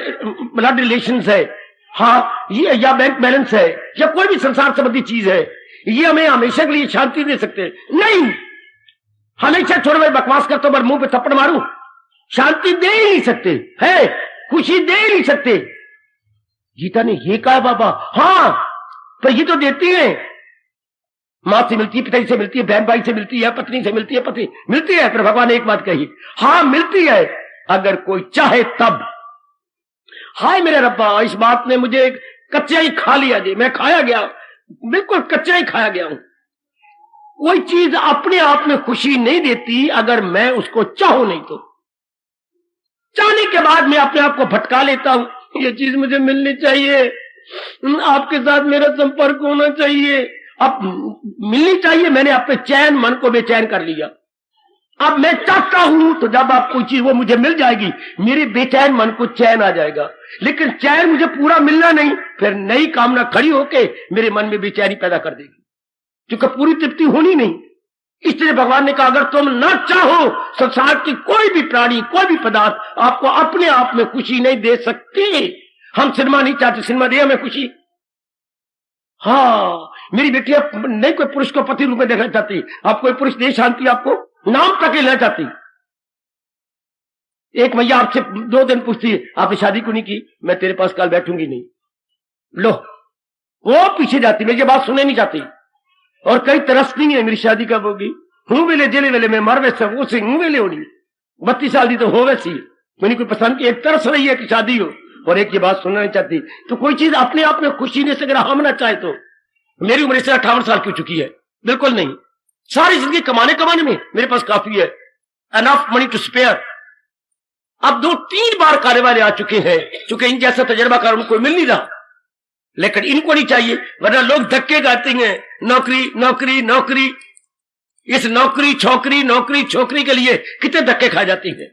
ब्लड रिलेशंस है, हाँ, ये या बैंक बैलेंस है या कोई भी संसार संबंधी चीज है, ये हमें हमेशा के लिए शांति दे सकते नहीं। हमेशा छोड़ मैं बकवास करता हूं, मुंह पे थप्पड़ मारूं, शांति दे ही नहीं सकते है, खुशी दे ही नहीं सकते। गीता ने ये कहा बाबा। हाँ, पर ये तो देती है, मां से मिलती है, पिताजी से मिलती है, बहन भाई से मिलती है, पत्नी से मिलती है, पति मिलती है। फिर भगवान ने एक बात कही, हाँ मिलती है, अगर कोई चाहे तब। हाय मेरे रब्बा, इस बात ने मुझे कच्चा ही खा लिया जी, मैं खाया गया, बिल्कुल कच्चा ही खाया गया हूं। कोई चीज अपने आप में खुशी नहीं देती अगर मैं उसको चाहूं नहीं तो। चाहने के बाद मैं अपने आप को भटका लेता हूं, ये चीज मुझे मिलनी चाहिए, आपके साथ मेरा संपर्क होना चाहिए, अब मिलनी चाहिए। मैंने अपने चैन मन को बेचैन कर लिया। अब मैं चाहता हूं तो जब आप कोई चीज वो मुझे मिल जाएगी, मेरे बेचैन मन को चैन आ जाएगा। लेकिन चैन मुझे पूरा मिलना नहीं, फिर नई कामना खड़ी होके मेरे मन में बेचैनी पैदा कर देगी, क्योंकि पूरी तृप्ति होनी नहीं। इसलिए भगवान ने कहा, अगर तुम न चाहो, संसार की कोई भी प्राणी, कोई भी पदार्थ आपको अपने आप में खुशी नहीं दे सकती। हम सिनेमा नहीं चाहते, सिनेमा दे हमें खुशी। हाँ, मेरी बेटियां नहीं कोई पुरुष को पति रूप में देखना चाहती, आप कोई पुरुष दे शांति, आपको नाम तक लेना चाहती। एक मैया आपसे 2 दिन पूछती है आपने शादी क्यों नहीं की, मैं तेरे पास कल बैठूंगी नहीं। लो, वो पीछे जाती, मेरी बात सुनने नहीं चाहती। और कई तरसती है मेरी शादी कब होगी, हूं वेले जेले वेले में मर वैसे वो से हूं वेले होनी 32 साल की तो हो वैसी मैंने कोई पसंद की। एक तरस रही है कि शादी हो और एक ये बात सुनना नहीं चाहती। तो कोई चीज अपने आप में खुशी नहीं से अगर हम ना चाहे तो, मेरी उम्र से 58 साल की हो चुकी है, बिल्कुल नहीं। सारी जिंदगी कमाने में मेरे पास काफी है, एनफ मनी टू स्पेयर। अब 2-3 बार कार्य वाले आ चुके हैं, चूंकि इन जैसा तजर्बाकार उनको मिल नहीं रहा, लेकिन इनको नहीं चाहिए, वरना लोग धक्के गाते हैं नौकरी नौकरी नौकरी। इस नौकरी छोकरी के लिए कितने धक्के खाए जाते हैं,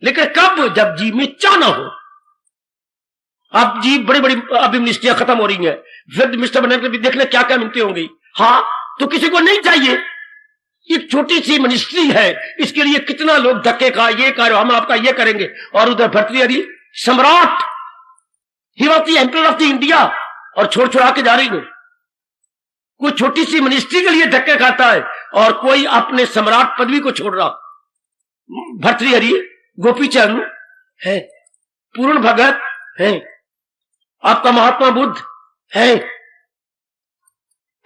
लेकिन कब, जब जी में चाह ना हो। अब जी बड़ी बड़ी अभी मिनिस्ट्रियां खत्म हो रही हैं, फिर मिनिस्टर बनने के भी देखना क्या क्या मिलती होंगी। हाँ, तो किसी को नहीं चाहिए, एक छोटी सी मिनिस्ट्री है, इसके लिए कितना लोग धक्के खा, ये करो हम आपका ये करेंगे। और उधर भर्तृहरि सम्राट, he was the emperor of the India, और छोड़ छुड़ा के जा रही है। कोई छोटी सी मिनिस्ट्री के लिए धक्के खाता है और कोई अपने सम्राट पदवी को छोड़ रहा। भर्तृहरि, गोपीचंद है, पूर्ण भगत है, आपका महात्मा बुद्ध है।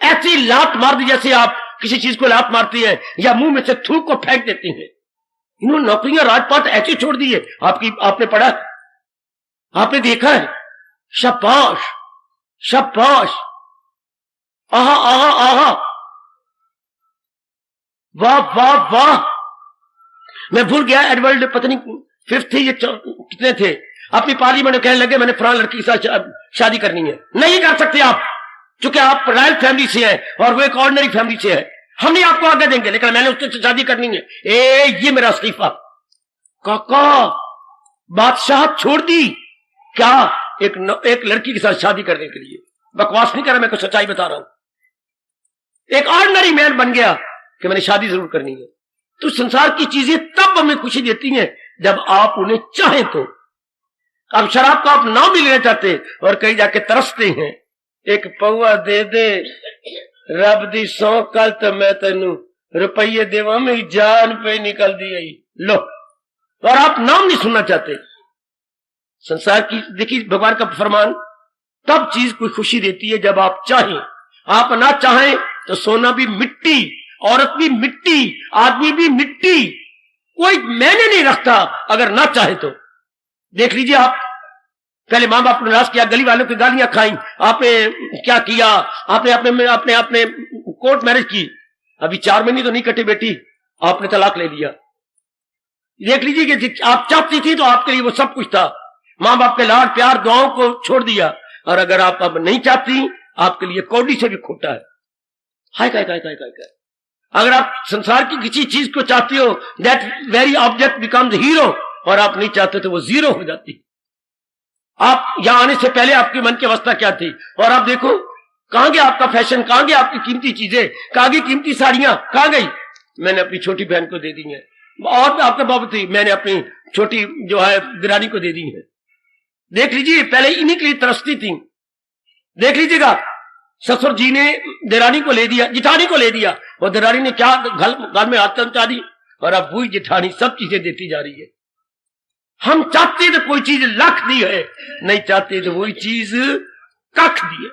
ऐसी लात मार दी जैसे आप किसी चीज को लात मारती है या मुंह में से थूक को फेंक देती हैं। इन्होंने नौकरियां राजपाट ऐसी छोड़ दी है, आपने पढ़ा, आपने देखा है। शाबाश शाबाश, आहा आहा आहा, वाह वाह वाह। मैं भूल गया एडवर्ड पता नहीं 5th थे, ये कितने थे, अपनी पार्लियामेंट में कहने लगे मैंने फलां लड़की के साथ शादी करनी है। नहीं कर सकते आप, क्योंकि आप रॉयल फैमिली से हैं और वो एक ऑर्डिनरी फैमिली से है। हम नहीं आपको आगे देंगे, लेकिन मैंने उससे शादी करनी है। ये मेरा इस्तीफा। काका, बादशाह छोड़ दी क्या एक लड़की के साथ शादी करने के लिए? बकवास नहीं कर रहा, मैं कुछ सच्चाई बता रहा हूं। एक ऑर्डिनरी मैन बन गया कि मैंने शादी जरूर करनी है। तो संसार की चीजें तब हमें खुशी देती हैं जब आप उन्हें चाहें। तो अब शराब का आप नाम भी लेना चाहते और कहीं जाके तरसते हैं, एक पौआ दे दे रब दी सौ, कल तो मैं तेनू रुपये देवा, मेरी जान पे निकल दी आई। लो, और आप नाम नहीं सुनना चाहते। संसार की देखिए भगवान का फरमान, तब चीज कोई खुशी देती है जब आप चाहें। आप ना चाहें तो सोना भी मिट्टी, औरत भी मिट्टी, आदमी भी मिट्टी, कोई मैंने नहीं रखता अगर ना चाहे तो। देख लीजिए आप, पहले मां बाप ने नाश किया, गली वालों की गालियां खाई, आपने क्या किया, आपने अपने अपने अपने कोर्ट मैरिज की, अभी 4 महीने तो नहीं कटे बेटी, आपने तलाक ले लिया। देख लीजिए कि आप चाहती थी तो आपके लिए वो सब कुछ था, मां बाप के लाड प्यार दुआओं को छोड़ दिया, और अगर आप अब नहीं चाहती, आपके लिए कौड़ी से भी खोटा है। हाय काय काय काय काय काय। अगर आप संसार की किसी चीज को चाहती हो, that very object becomes hero, और आप नहीं चाहते तो वो जीरो हो जाती। आप यहां आने से पहले आपके मन की अवस्था क्या थी, और आप देखो कहां गया आपका फैशन, कहां गया आपकी कीमती चीजें, कहां गई कीमती साड़ियां, कहां गई? मैंने अपनी छोटी बहन को दे दी है, और आपके बाबू थी, मैंने अपनी छोटी जो है दिरानी को दे दी है। देख लीजिए, पहले इन्हीं के लिए तरसती थी। देख लीजिएगा, ससुर जी ने दिरानी को ले दिया, जिठानी को ले दिया, और दिरानी ने क्या घर में हाथ पहुंचा दी, और अब वही जिठानी सब चीजें देती जा रही है। हम चाहते तो कोई चीज लाख दी है, नहीं चाहते तो वही चीज कख दी है।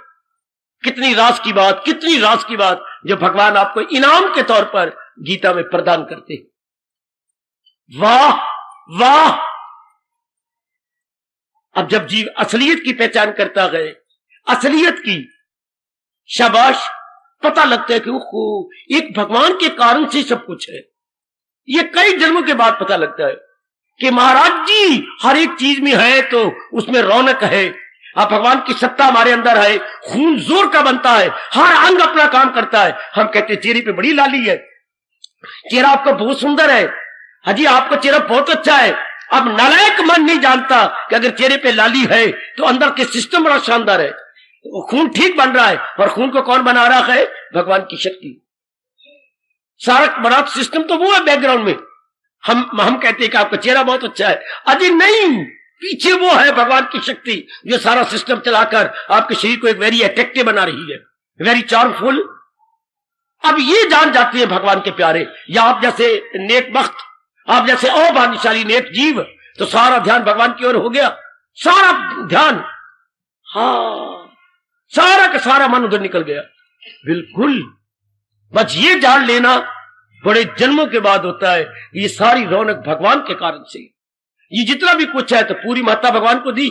कितनी राज की बात, कितनी राज की बात जो भगवान आपको इनाम के तौर पर गीता में प्रदान करते हैं। वाह वाह। अब जब जीव असलियत की पहचान करता है, असलियत की, शाबाश, पता लगता है कि वो एक भगवान के कारण से सब कुछ है। ये कई जन्मों के बाद पता लगता है कि महाराज जी हर एक चीज में है तो उसमें रौनक है। अब भगवान की सत्ता हमारे अंदर है, खून जोर का बनता है, हर अंग अपना काम करता है। हम कहते हैं चेहरे पे बड़ी लाली है, चेहरा आपका बहुत सुंदर है, हाजी आपका चेहरा बहुत अच्छा है। अब नालायक मन नहीं जानता कि अगर चेहरे पे लाली है तो अंदर के सिस्टम बड़ा शानदार है, खून ठीक बन रहा है। और खून को कौन बना रहा है? भगवान की शक्ति। सारा बड़ा सिस्टम तो वो है बैकग्राउंड में। हम कहते हैं कि आपका चेहरा बहुत अच्छा है, अजी नहीं, पीछे वो है भगवान की शक्ति जो सारा सिस्टम चलाकर आपके शरीर को एक वेरी अट्रैक्टिव बना रही है, वेरी चार्मफुल। अब ये जान जाते हैं भगवान के प्यारे, या आप जैसे नेक बख्त, आप जैसे अभाग्यशाली नेक जीव तो सारा ध्यान भगवान की ओर हो गया, सारा ध्यान, हाँ, सारा का सारा मन उधर निकल गया। बिल्कुल, बस ये जान लेना बड़े जन्मों के बाद होता है। ये सारी रौनक भगवान के कारण से, ये जितना भी कुछ है तो पूरी महत्ता भगवान को दी।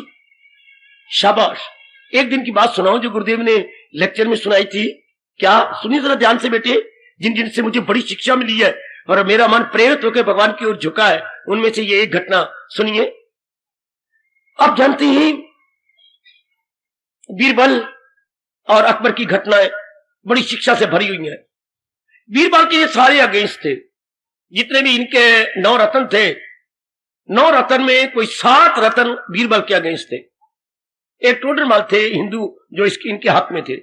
शाबाश। एक दिन की बात सुनाऊं जो गुरुदेव ने लेक्चर में सुनाई थी, क्या सुनिए जरा ध्यान से बेटे, जिन जिनसे मुझे बड़ी शिक्षा मिली है और मेरा मन प्रेरित होकर भगवान की ओर झुका है, उनमें से ये एक घटना सुनिए। आप जानते हैं बीरबल और अकबर की घटनाएं बड़ी शिक्षा से भरी हुई है। बीरबल के ये सारे अगेंस्ट थे, जितने भी इनके 9 रत्न थे, 9 रत्न में कोई 7 रत्न बीरबल के अगेंस्ट थे। एक टोडरमल थे हिंदू जो इनके हक में थे,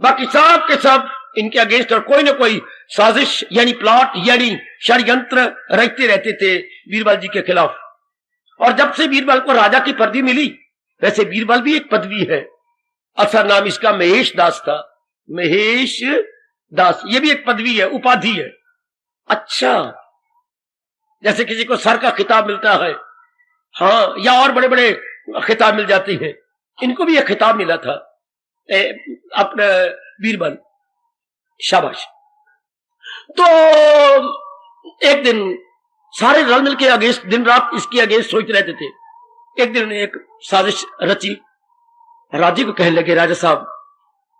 बाकी सब के सब इनके अगेंस्ट, और कोई ना कोई साजिश यानी प्लॉट यानी षड्यंत्र रचते रहते थे बीरबल जी के खिलाफ। और जब से बीरबल को राजा की पदवी मिली, वैसे बीरबल भी एक पदवी है, असल नाम इसका महेश दास था, महेश दास, ये भी एक पदवी है, उपाधि है। अच्छा, जैसे किसी को सर का खिताब मिलता है, हाँ, या और बड़े बड़े खिताब मिल जाते हैं, इनको भी एक खिताब मिला था अपने बीरबल। शाबाश। तो एक दिन सारे रल मिल के अगेंस्ट, दिन रात इसके अगेंस्ट सोचते रहते थे। एक दिन एक साजिश रची, राजे को कहने लगे, राजा साहब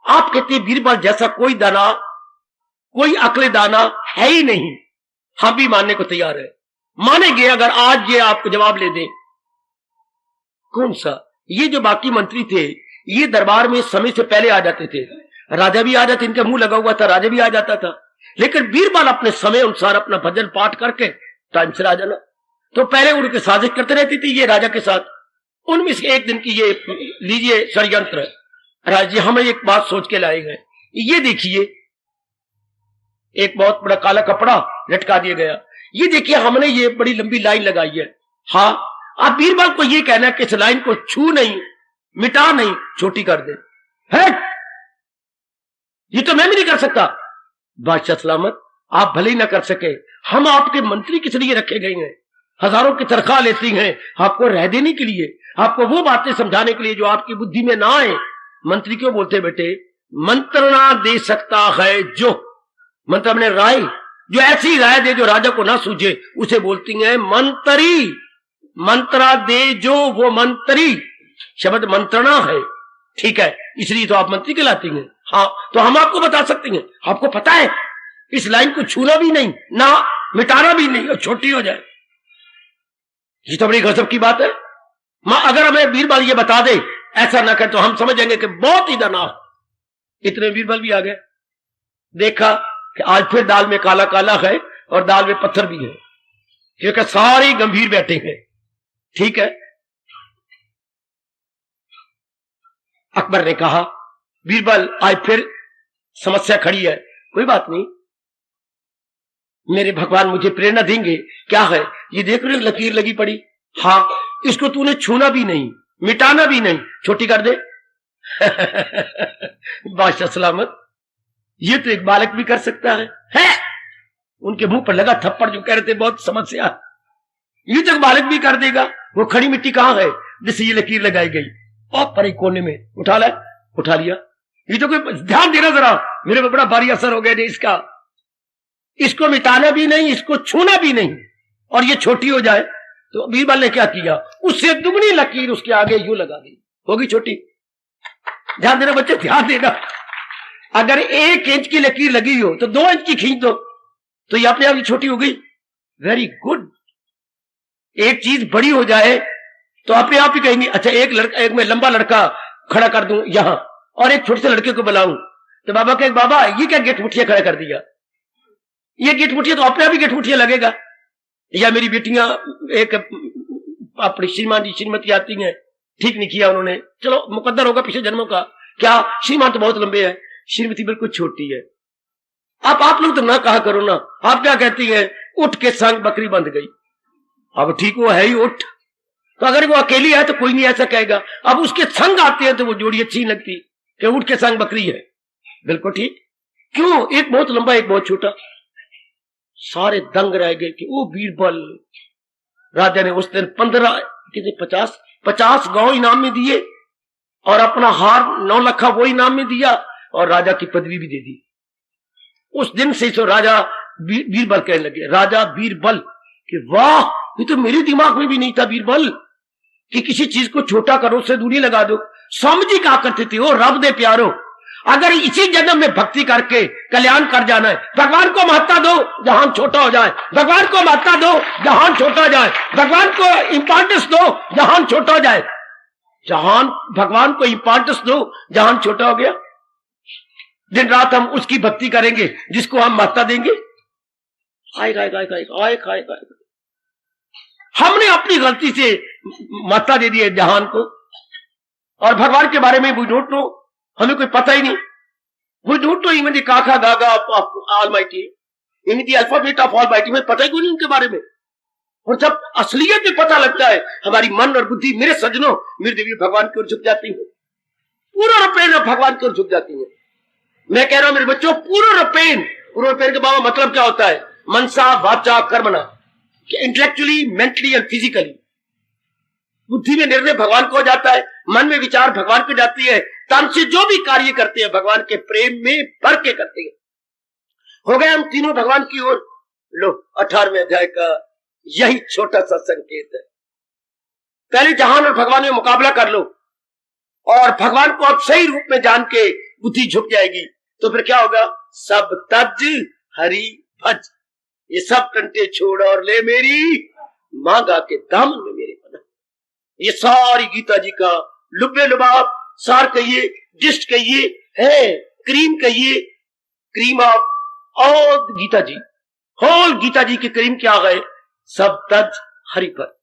आप कहते हैं बीरबल जैसा कोई दाना, कोई अकले दाना है ही नहीं, हम भी मानने को तैयार है, मानेंगे अगर आज ये आपको जवाब ले दें। कौन सा? ये जो बाकी मंत्री थे ये दरबार में समय से पहले आ जाते थे, राजा भी आ जाते, इनका मुंह लगा हुआ था, राजा भी आ जाता था, लेकिन बीरबल अपने समय अनुसार अपना भजन पाठ करके टाइम से आ जाना। तो पहले उनके साजिश करते रहती थी ये राजा के साथ। उनमें से एक दिन की ये लीजिए षड्यंत्र, राजा हमें एक बात सोच के लाए गए, ये देखिए एक बहुत बड़ा काला कपड़ा लटका दिया गया, ये देखिए हमने ये बड़ी लंबी लाइन लगाई है, हाँ आप बीरबल को ये कहना कि इस लाइन को छू नहीं, मिटा नहीं, छोटी कर दे। है ये तो मैं भी नहीं कर सकता। बादशाह सलामत, आप भले ही ना कर सके, हम आपके मंत्री किस लिए रखे गए हैं, हजारों की तनख्वाह लेती हैं आपको रह देने के लिए, आपको वो बातें समझाने के लिए जो आपकी बुद्धि में ना आए। मंत्री क्यों बोलते बेटे? मंत्रणा दे सकता है जो, मंत्र अपने राय, जो ऐसी राय दे जो राजा को ना सूझे उसे बोलती हैं मंत्री। मंत्रा दे जो, वो मंत्री, शब्द मंत्रणा है, ठीक है, इसलिए तो आप मंत्री कहलाती हैं। हाँ, तो हम आपको बता सकते हैं, आपको पता है इस लाइन को छूना भी नहीं, ना मिटाना भी नहीं, और छोटी हो जाए। ये तो बड़ी गजब की बात है। मां अगर हमें बीरबल ये बता दे ऐसा ना कर, तो हम समझेंगे कि बहुत ही दाना। इतने बीरबल भी आ गए, देखा कि आज फिर दाल में काला काला है और दाल में पत्थर भी है, क्योंकि सारे गंभीर बैठे हैं। ठीक है, अकबर ने कहा बीरबल आज फिर समस्या खड़ी है, कोई बात नहीं, मेरे भगवान मुझे प्रेरणा देंगे। क्या है? ये देख रहे लकीर लगी पड़ी, हाँ, इसको तूने छूना भी नहीं, मिटाना भी नहीं, छोटी कर दे। बादशाह सलामत, ये तो एक बालक भी कर सकता है? उनके मुंह पर लगा थप्पड़ जो कह रहे थे बहुत समस्या, ये तो एक बालक भी कर देगा। वो खड़ी मिट्टी कहां है जिससे ये लकीर लगाई गई? और परे कोने में उठा लिया। ये तो कोई ध्यान देना जरा, मेरे पे बड़ा भारी असर हो गया जी इसका। इसको मिटाना भी नहीं, इसको छूना भी नहीं, और ये छोटी हो जाए। तो बीरबल ने क्या किया? उससे दुगनी लकीर उसके आगे यूं लगा दी, होगी छोटी। ध्यान देना बच्चे, ध्यान देना, अगर 1 इंच की लकीर लगी हो तो 2 इंच की खींच दो, तो ये अपने आप ही छोटी हो गई। Very good. एक चीज बड़ी हो जाए तो अपने आप ही कहेंगे अच्छा, एक मैं लंबा लड़का खड़ा कर दूं यहां और एक छोटे से लड़के को बुलाऊं, तो बाबा कहे बाबा ये क्या गेट मुठिया खड़ा कर दिया, ये गेट मुठिया तो अपने आप ही गेट मुठिया लगेगा। या मेरी बेटियां एक अपनी श्रीमान जी श्रीमती आती हैं, ठीक नहीं किया उन्होंने, चलो मुकद्दर होगा पिछले जन्मों का, क्या श्रीमान तो बहुत लंबे हैं, श्रीमती बिल्कुल छोटी है। आप लोग तो ना कहा करो ना, आप क्या कहती है? उठ के संग बकरी बंध गई। अब ठीक वो है ही उठ, तो अगर वो अकेली है तो कोई नहीं ऐसा कहेगा। अब उसके संग आते हैं तो वो जोड़ी अच्छी लगती कि उठ के संग बकरी है, बिल्कुल ठीक। क्यों? एक बहुत लंबा एक बहुत छोटा। सारे दंग रह गए कि ओ बीरबल, राजा ने उस दिन 50 गांव इनाम में दिए और अपना हार 9 लाख वो इनाम में दिया और राजा की पदवी भी दे दी। उस दिन से तो राजा बीरबल कहने लगे, राजा बीरबल, कि वाह, ये तो मेरे दिमाग में भी नहीं था बीरबल कि किसी चीज को छोटा करो, उससे दूरी लगा दो। स्वामी जी कहा करते थे, ओ रब दे प्यारो, अगर इसी जन्म में भक्ति करके कल्याण कर जाना है, भगवान को महत्ता दो, जहान छोटा हो जाए, भगवान को महत्ता दो, जहान छोटा हो जाए, भगवान को इंपॉर्टेंस दो, जहान छोटा हो जाए, भगवान को इंपॉर्टेंस दो, जहान छोटा हो गया। दिन रात हम उसकी भक्ति करेंगे जिसको हम महत्ता देंगे। हमने अपनी गलती से महत्ता दे दी है जहान को, और भगवान के बारे में वी डोंट नो, हमें कोई पता ही नहीं। We don't know even the काका गागा of Almighty, even the alphabet of Almighty, में पता ही कोई नहीं उनके बारे में। और जब असलियत में पता लगता है, हमारी मन और बुद्धि, मेरे सज्जनों, मेरे देवी भगवान की ओर झुक जाती है, पूरा रूपेण भगवान की ओर झुक जाती है। मैं कह रहा हूं मेरे बच्चों, पूरा रूपेण के बाबा मतलब क्या होता है? मनसा वाचा कर्मणा, इंटेलेक्चुअली, मेंटली एंड फिजिकली। बुद्धि में निर्णय भगवान को हो जाता है, मन में विचार भगवान को जाती है, तन से जो भी कार्य करते हैं भगवान के प्रेम में भर के करते हैं। हो गए हम तीनों भगवान की ओर। लो 18वें अध्याय का यही छोटा सा संकेत है। पहले जहान और भगवान में मुकाबला कर लो और भगवान को आप सही रूप में जान के बुद्धि झुक जाएगी, तो फिर क्या होगा? सब तज हरि भज, ये सब टंटे छोड़ और ले मेरी मांगा के दामन में मेरे बना। ये सारी गीता जी का लुब्बे लुबाब सार कहिए, डिस्ट कहिए, है क्रीम कहिए, cream of all Gita ji, whole Gita ji के क्रीम क्या गए? सब तज हरि पर।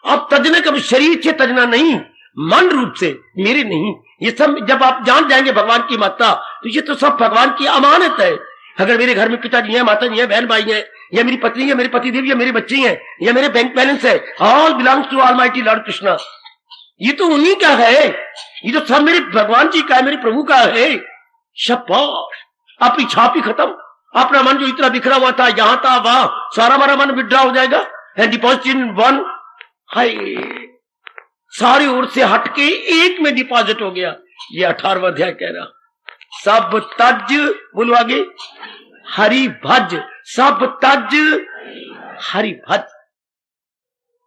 अब तजने कभी शरीर से तजना नहीं, मन रूप से, मेरे नहीं। ये सब जब आप जान जाएंगे भगवान की महत्ता, तो ये तो सब भगवान की अमानत है। अगर मेरे घर में पिताजी है, माता जी है, बहन भाई है, या मेरी पत्नी है, मेरे पति देव, या मेरे बच्चे हैं, या मेरे बैंक बैलेंस है, all belongs to almighty Lord Krishna. ये तो उन्हीं का है, ये तो सब मेरे भगवान जी का है, मेरे प्रभु का है। शाबाश, अपनी छाप ही खत्म। अपना मन जो इतना बिखरा हुआ था, यहां था वहां, सारा हमारा मन विड्रॉ हो जाएगा एंड डिपॉजिट इन वन। हाय, सारी ओर से हटके एक में डिपॉजिट हो गया। ये 18वां अध्याय कह रहा, सब तज, बोलो आगे, हरि भज, सब तज हरि भज।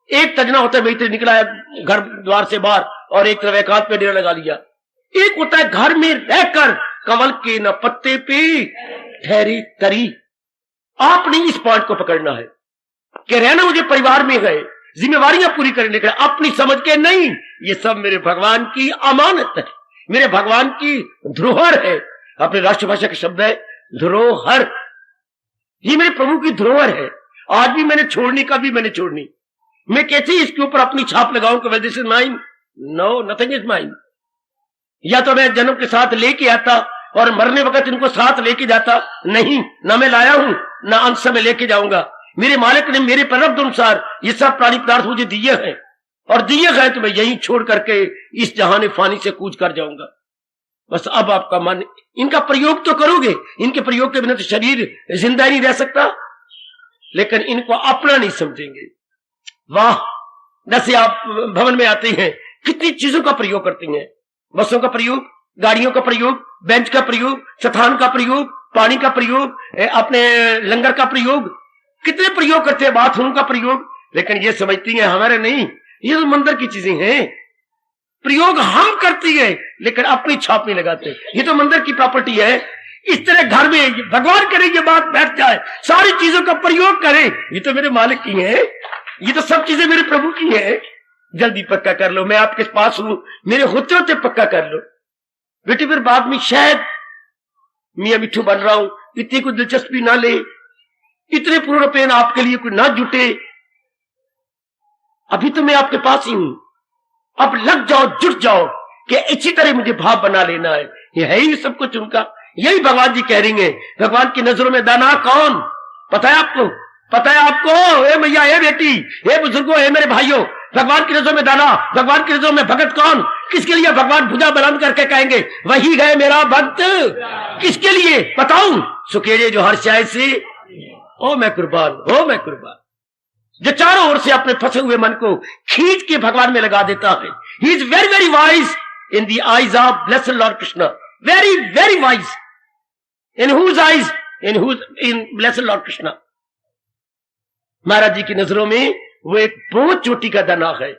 एक तजना होता है, भीतर निकला है घर द्वार से बाहर और एक तरफ एकांत पे डेरा लगा लिया। एक होता है घर में रहकर कमल के न पत्ते पे ठहरी तरी। आपने इस पॉइंट को पकड़ना है कि रहना मुझे परिवार में गए, जिम्मेवारियां पूरी करने के, अपनी समझ के नहीं। ये सब मेरे भगवान की अमानत है, मेरे भगवान की धरोहर है। अपने राष्ट्रभाषा के शब्द है धरोहर। ये मेरे प्रभु की धरोहर है। आज भी मैंने छोड़नी, कभी मैंने छोड़नी। मैं कैसे इसके ऊपर अपनी छाप लगाऊं कि this is mine? No, nothing is mine. या तो मैं जन्म के साथ लेके आता और मरने वक्त इनको साथ लेके जाता, नहीं, ना मैं लाया हूं, ना अंत समय लेके जाऊंगा। मेरे मालिक ने मेरे प्रारब्ध अनुसार ये सब प्राणी पदार्थ मुझे दिए हैं, और दिए गए तो मैं यही छोड़ करके इस जहाने फानी से कूच कर जाऊंगा। बस अब आपका मन, इनका प्रयोग तो करोगे, इनके प्रयोग के बिना तो शरीर जिंदा नहीं रह सकता, लेकिन इनको अपना नहीं समझेंगे। वाह, जैसे आप भवन में आते हैं, कितनी चीजों का प्रयोग करती हैं, बसों का प्रयोग, गाड़ियों का प्रयोग, बेंच का प्रयोग, स्थान का प्रयोग, पानी का प्रयोग, अपने लंगर का प्रयोग, कितने प्रयोग करते हैं, बाथरूम का प्रयोग। लेकिन ये समझती हैं हमारे नहीं, ये तो मंदिर की चीजें हैं। प्रयोग हम करती है लेकिन अपनी छाप नहीं लगाते, ये तो मंदिर की प्रॉपर्टी है। इस तरह घर में भगवान करे ये बात बैठ जाए, सारी चीजों का प्रयोग करें, ये तो मेरे मालिक की है, ये तो सब चीजें मेरे प्रभु की है। जल्दी पक्का कर लो, मैं आपके पास हूं, मेरे होते होते पक्का कर लो बेटी। फिर बाद में शायद मियां मिठू बन रहा हूं, इतनी कोई दिलचस्पी ना ले, इतने पूर्ण पेन आपके लिए कोई ना जुटे। अभी तो मैं आपके पास ही हूं, अब लग जाओ, जुट जाओ कि इसी तरह मुझे भाव बना लेना है। ये है ही सब कुछ उनका। यही भगवान जी कह रही हैं, भगवान की नजरों में दाना कौन? पता है आपको? पता है आपको? हे मैया, हे बेटी, हे बुजुर्गों, हे मेरे भाइयों, भगवान की नजरों में दाना, भगवान की नजरों में भगत कौन? किसके लिए भगवान भुजा बुलंद करके कहेंगे वही है मेरा भक्त? किसके लिए बताऊं? सुखेरे जो हर शाय से, ओ मैं कुर्बान, ओ मैं कुर्बान। जो चारों ओर से अपने फंसे हुए मन को खींच के भगवान में लगा देता है। He is very very wise in the eyes of blessed Lord Krishna, very very wise. In whose eyes? In blessed Lord Krishna. Maharaj ji की नजरों में वो एक बहुत चोटी का दाना है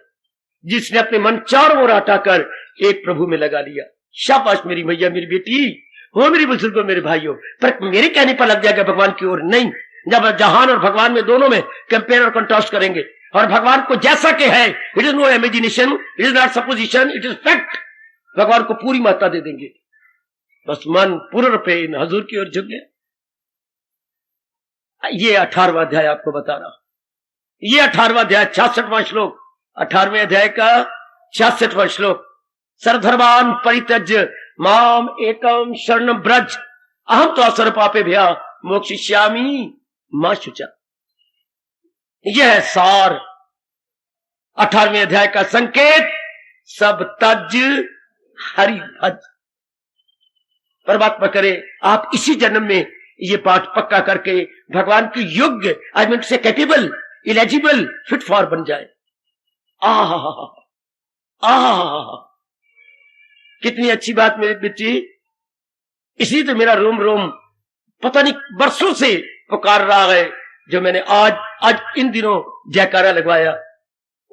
जिसने अपने मन चारों ओर हटाकर एक प्रभु में लगा लिया। शाबाश मेरी भैया, मेरी बेटी हो, मेरी बुजुर्गों, मेरे भाइयों। पर मेरे कहने पर लग जाएगा भगवान की ओर नहीं। जब जहान और भगवान में दोनों में कंपेयर और कंट्रास्ट करेंगे और भगवान को जैसा के है, it is no imagination, it is not supposition, it is fact, भगवान को पूरी मात्रा दे देंगे। बस मन पूर्ण रूपे इन हजूर की ओर झुक गया। ये 18वां अध्याय आपको बता रहा हूं। ये 18वां अध्याय 66वां श्लोक, 18वें अध्याय का 66वां श्लोक। सर्वधर्मान परित्यज्य माम एकम शरणम ब्रज अहम तो असर पापे भया मोक्षयिष्यामि मा शुचा। यह है सार 18वें अध्याय का संकेत। सब तज हरि भज। परमात्मा करे आप इसी जन्म में ये पाठ पक्का करके भगवान के योग्य, आई मीन से कैपेबल, इलिजिबल, फिट फॉर बन जाए। कितनी अच्छी बात मेरी बेटी। इसी तो मेरा रोम रोम पता नहीं बरसों से पुकार रहा है, जो मैंने आज इन दिनों जयकारा लगवाया।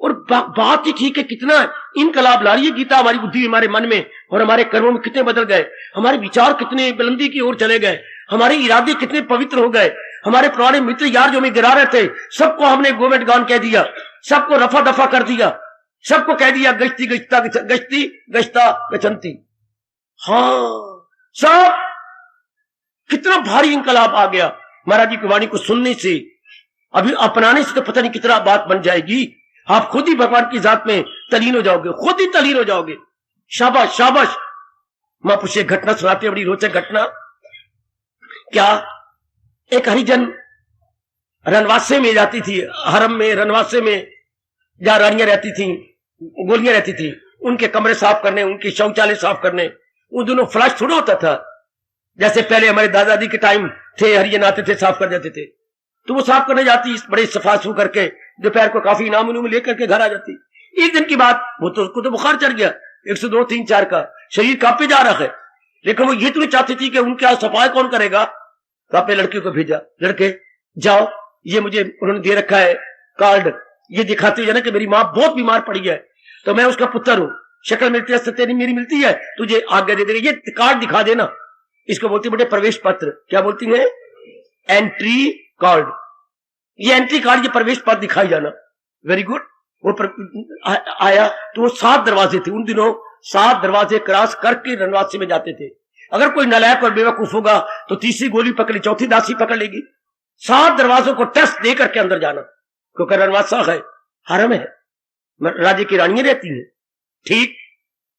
और बात ही ठीक है, कितना इनकलाब ला रही है गीता हमारी बुद्धि, हमारे मन में, और हमारे कर्मों में कितने बदल गए, हमारे विचार कितने बुलंदी की ओर चले गए, हमारे इरादे कितने पवित्र हो गए। हमारे पुराने मित्र यार जो हमें गिरा रहे थे, सबको हमने गोमेंट गान कह दिया, सबको रफा दफा कर दिया, सबको कह दिया गश्ती गश्ता गश्ती गश्ता गचंती। हाँ, सब कितना भारी इनकलाब आ गया महाराज जी की वाणी को सुनने से। अभी अपनाने से तो पता नहीं कितना बात बन जाएगी। आप खुद ही भगवान की जात में तलीन हो जाओगे, खुद ही तलीन हो जाओगे। शाबाश शाबाश। मां पूछे घटना सुनाते, बड़ी रोचक घटना। क्या एक हरिजन रनवासे में जाती थी, हरम में, रनवासे में जहां रानियां रहती थी, गोलियां रहती थी, उनके कमरे साफ करने, उनके शौचालय साफ करने। उन दोनों फ्लश थोड़ा होता था जैसे पहले हमारे दादा दादी के टाइम थे, हरिजन आते थे साफ कर जाते थे। तो वो साफ करने जाती, बड़े सफा सू करके दोपहर को काफी इनाम उन्होंने लेकर के घर आ जाती। एक दिन की बात, वो तो उसको तो बुखार चढ़ गया 102, 3, 4 का, शरीर कांपे जा रहा है। लेकिन वो ये तो नहीं चाहती थी कि उनके यहाँ सफाई कौन करेगा। तो अपने लड़के को भेजा, लड़के जाओ, ये मुझे उन्होंने दे रखा है कार्ड, ये दिखाते हुए ना कि मेरी माँ बहुत बीमार पड़ी है, तो मैं उसका पुत्र हूँ, शक्ल मिलती है, तेरी मेरी मिलती है, तुझे आज्ञा दे देंगे, ये कार्ड दिखा देना। इसको बोलती बेटे प्रवेश पत्र। क्या बोलती है? Entry card. ये एंट्री कार्ड, ये प्रवेश पत्र दिखाई जाना। Very good. वो आया तो वो 7 दरवाजे थे। उन दिनों 7 दरवाजे क्रॉस करके रनवासी में जाते थे। अगर कोई नालायक और बेवकूफ होगा तो तीसरी गोली पकड़ ली, चौथी दासी पकड़ लेगी। 7 दरवाजों को टेस्ट दे करके अंदर जाना, क्योंकि रनवासा है, हरम है, राजे की रानियां रहती हैं। ठीक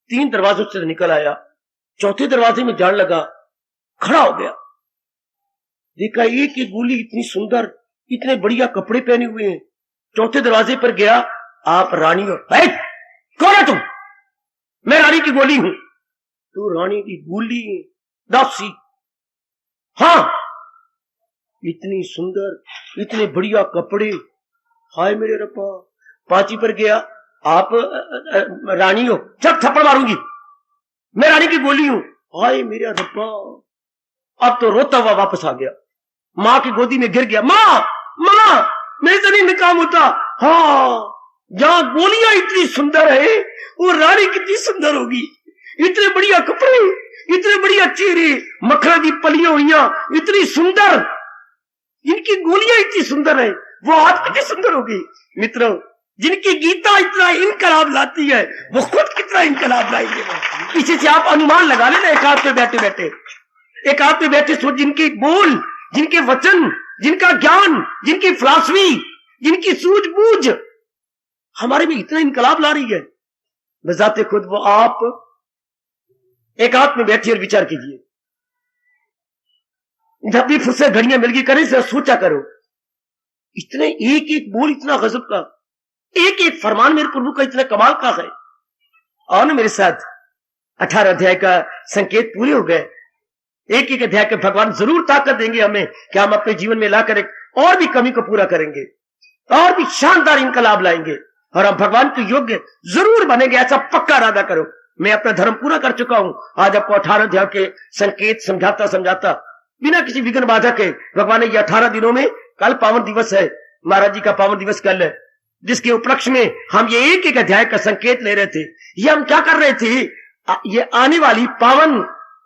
3 दरवाजों से निकल आया, चौथे दरवाजे में जाने लगा, खड़ा हो गया। देखा एक एक गोली इतनी सुंदर, इतने बढ़िया कपड़े पहने हुए हैं। चौथे दरवाजे पर गया, आप रानी हो? कौन है तुम? मैं रानी की गोली हूं। तू रानी की गोली? दासी? हाँ। इतनी सुंदर, इतने बढ़िया कपड़े, हाय मेरे रब्बा। 5 पर गया, आप रानी हो? जब थप्पड़ मारूंगी, मैं रानी की गोली हूं। हाय मेरा रब्बा। अब तो रोता हुआ वापस आ गया, मां की गोदी में गिर गया। मां मां, मेरे से नहीं काम होता। हाँ, जहां गोलियां इतनी सुंदर है, वो रानी कितनी सुंदर होगी। इतने बढ़िया कपड़े, इतने बढ़िया चेहरे, मखना की पलियां हुई, इतनी सुंदर, इनकी गोलियां इतनी सुंदर है, वो आज कितनी सुंदर होगी। मित्रों, जिनकी गीता इतना इनकलाब लाती है, वो खुद कितना इनकलाब लाएंगे। इसी से आप अनुमान लगा लेना। एक हाथ पे बैठे बैठे, एक हाथ पे बैठे सोच, जिनके बोल, जिनके वचन, जिनका ज्ञान, जिनकी फिलॉसफी, जिनकी सूझबूझ हमारे में इतना इनकलाब ला रही है, बजाते खुद वो आप। एक हाथ में बैठिए और विचार कीजिए। जब भी फुर्सत घड़ियां मिल गई, करें से सोचा करो, इतने एक एक बोल इतना गजब का, एक एक फरमान मेरे प्रभु का इतना कमाल का है। और ना मेरे साथ 18 अध्याय का संकेत पूरे हो गए। एक एक अध्याय के भगवान जरूर ताकत देंगे हमें कि हम अपने जीवन में लाकर एक और भी कमी को पूरा करेंगे। और भी शानदार इनकलाब लाएंगे और हम भगवान के योग्य जरूर बनेंगे, ऐसा पक्का इरादा करो। मैं अपना धर्म पूरा कर चुका हूं। आज आपको 18 अध्याय के संकेत समझाता बिना किसी विघ्न बाधा के भगवान ने ये 18 दिनों में, कल पावन दिवस है, महाराज जी का पावन दिवस कल है, जिसके उपलक्ष्य में हम ये एक एक अध्याय का संकेत ले रहे थे। ये हम क्या कर रहे थे, ये आने वाली पावन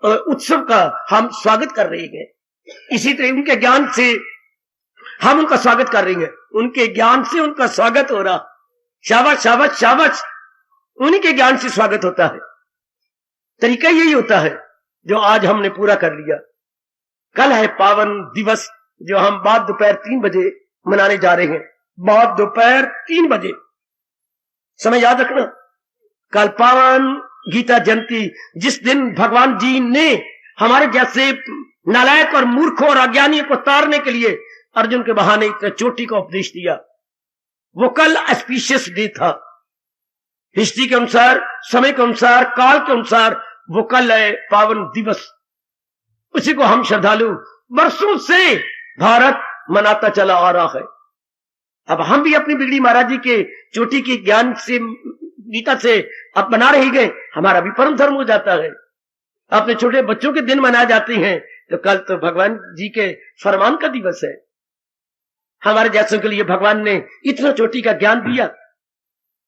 उत्सव का हम स्वागत कर रहे हैं। इसी तरह उनके ज्ञान से हम उनका स्वागत कर रहे हैं, उनके ज्ञान से उनका स्वागत हो रहा। शाबाश शाबाश शाबाश, उन्हीं के ज्ञान से स्वागत होता है। तरीका यही होता है जो आज हमने पूरा कर लिया। कल है पावन दिवस जो हम बाद दोपहर 3 बजे मनाने जा रहे हैं। बाद दोपहर 3 बजे, समय याद रखना। कल पावन गीता जयंती, जिस दिन भगवान जी ने हमारे जैसे नालायक और मूर्खों और अज्ञानियों को तारने के लिए अर्जुन के बहाने इतने चोटी का उपदेश दिया, वो कल ऑस्पिशियस डे था। हिस्ट्री के अनुसार, समय के अनुसार, काल के अनुसार वो कल है पावन दिवस। उसी को हम श्रद्धालु वर्षों से भारत मनाता चला आ रहा है। अब हम भी अपनी बिगड़ी महाराज जी के चोटी के ज्ञान से, गीता से अब बना रह गए, हमारा भी परम धर्म हो जाता है। अपने छोटे बच्चों के दिन मनाए जाते हैं, तो कल तो भगवान जी के फरमान का दिवस है। हमारे जैसों के लिए भगवान ने इतना चोटी का ज्ञान दिया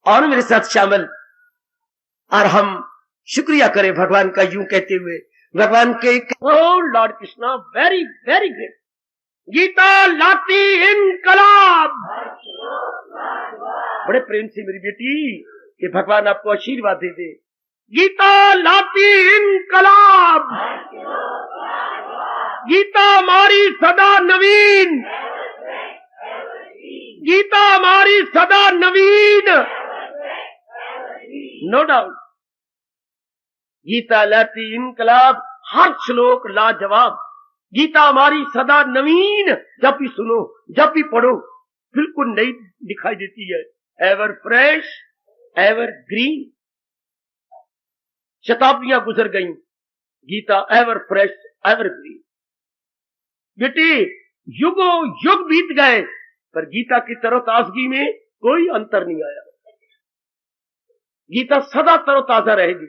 और मेरे साथ शामिल, और हम शुक्रिया करें भगवान का, यूं कहते हुए भगवान के Lord Krishna very very great. Gita लाती इनकलाब। बड़े प्रेम से मेरी बेटी, कि भगवान आपको आशीर्वाद दे दे। गीता लाती इनकलाब, गीता हमारी सदा नवीन, गीता हमारी सदा नवीन, नो डाउट। गीता लाती इनकलाब, हर श्लोक लाजवाब। गीता हमारी सदा नवीन, जब भी सुनो, जब भी पढ़ो, बिल्कुल नई दिखाई देती है। Ever fresh, ever green. शताब्दियां गुजर गई, Gita ever fresh, ever green. बेटी, युगों युग बीत गए, पर गीता की तरोताजगी में कोई अंतर नहीं आया। गीता सदा तरोताजा रहेगी।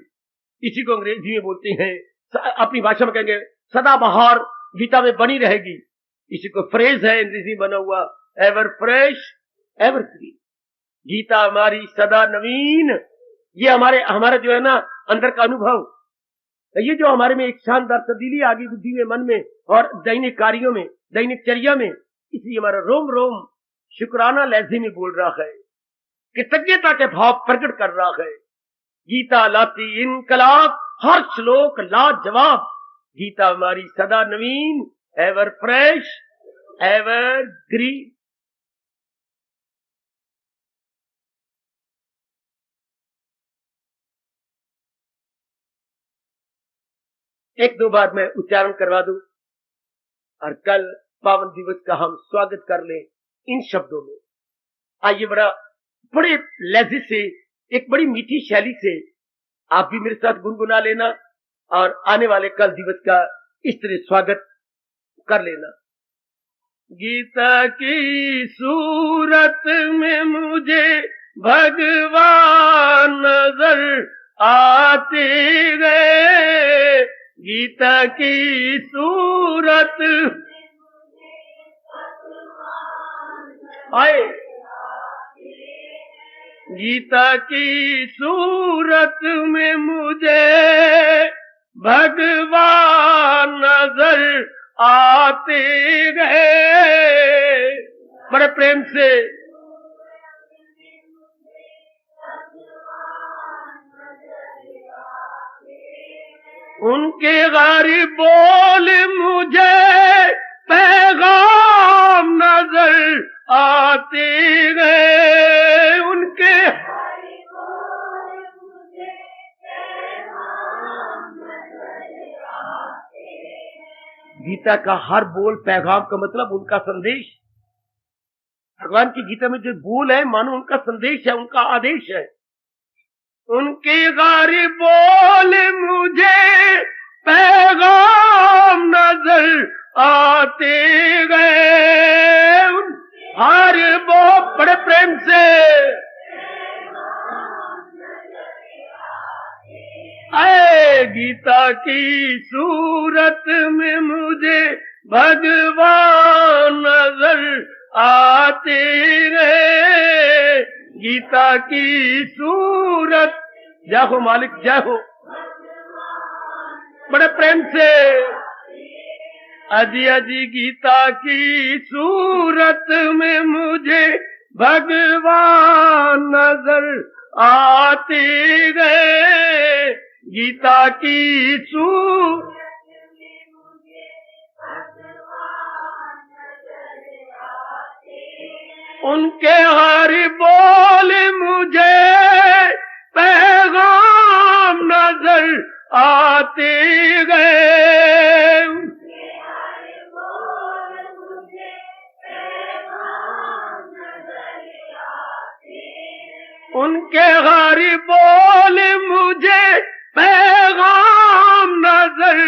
इसी को अंग्रेजी में बोलते हैं, अपनी भाषा में कहेंगे सदा बहार गीता में बनी रहेगी। इसी को फ्रेज है अंग्रेजी बना हुआ, ever fresh ever green. Gita हमारी सदा नवीन। ये हमारे जो है ना अंदर का अनुभव, ये जो हमारे में एक शानदार तब्दीली आ गई बुद्धि में, मन में और दैनिक कार्यों में, दैनिक चर्या में, इसलिए हमारा रोम रोम शुक्राना लहजे में बोल रहा है, कृतज्ञता के भाव प्रकट कर रहा है। गीता लाती इनकलाब, हर श्लोक लाजवाब। गीता हमारी सदा नवीन, एवर फ्रेश एवर ग्रीन। एक दो बार मैं उच्चारण करवा दूं और कल पावन दिवस का हम स्वागत कर लें इन शब्दों में। आइए, बड़े लहजे से, एक बड़ी मीठी शैली से आप भी मेरे साथ गुनगुना लेना और आने वाले कल दिवस का इस तरह स्वागत कर लेना। गीता की सूरत में मुझे भगवान नजर आते गए। गीता की सूरत आए, गीता की सूरत में मुझे भगवान नजर आते गए। बड़े प्रेम से उनके गारी बोल मुझे पैगाम नजर आते गए। उनके गीता का हर बोल पैगाम का मतलब उनका संदेश। भगवान की गीता में जो बोल है मानो उनका संदेश है, उनका आदेश है। उनके गारी बोल मुझे पैगाम नजर आते गए। हर वो प्रेम से आए गीता की सूरत में मुझे भगवान नजर आते गए। गीता की सूरत, जय हो मालिक, जय हो। बड़े प्रेम से अजी अजी गीता की सूरत में मुझे भगवान नजर आते गए। गीता की सूरत उनके हर बोल मुझे पैगाम नजर आते गए। उनके हर बोल मुझे पैगाम नजर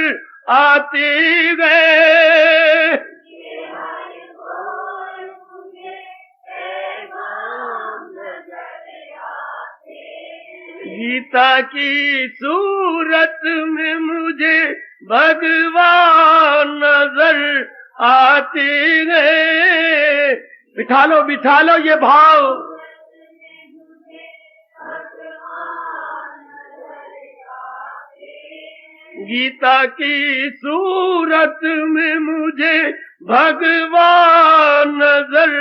आते गए। गीता की सूरत में मुझे भगवान नजर आते गए। बिठा लो ये भाव। गीता की सूरत में मुझे भगवान नजर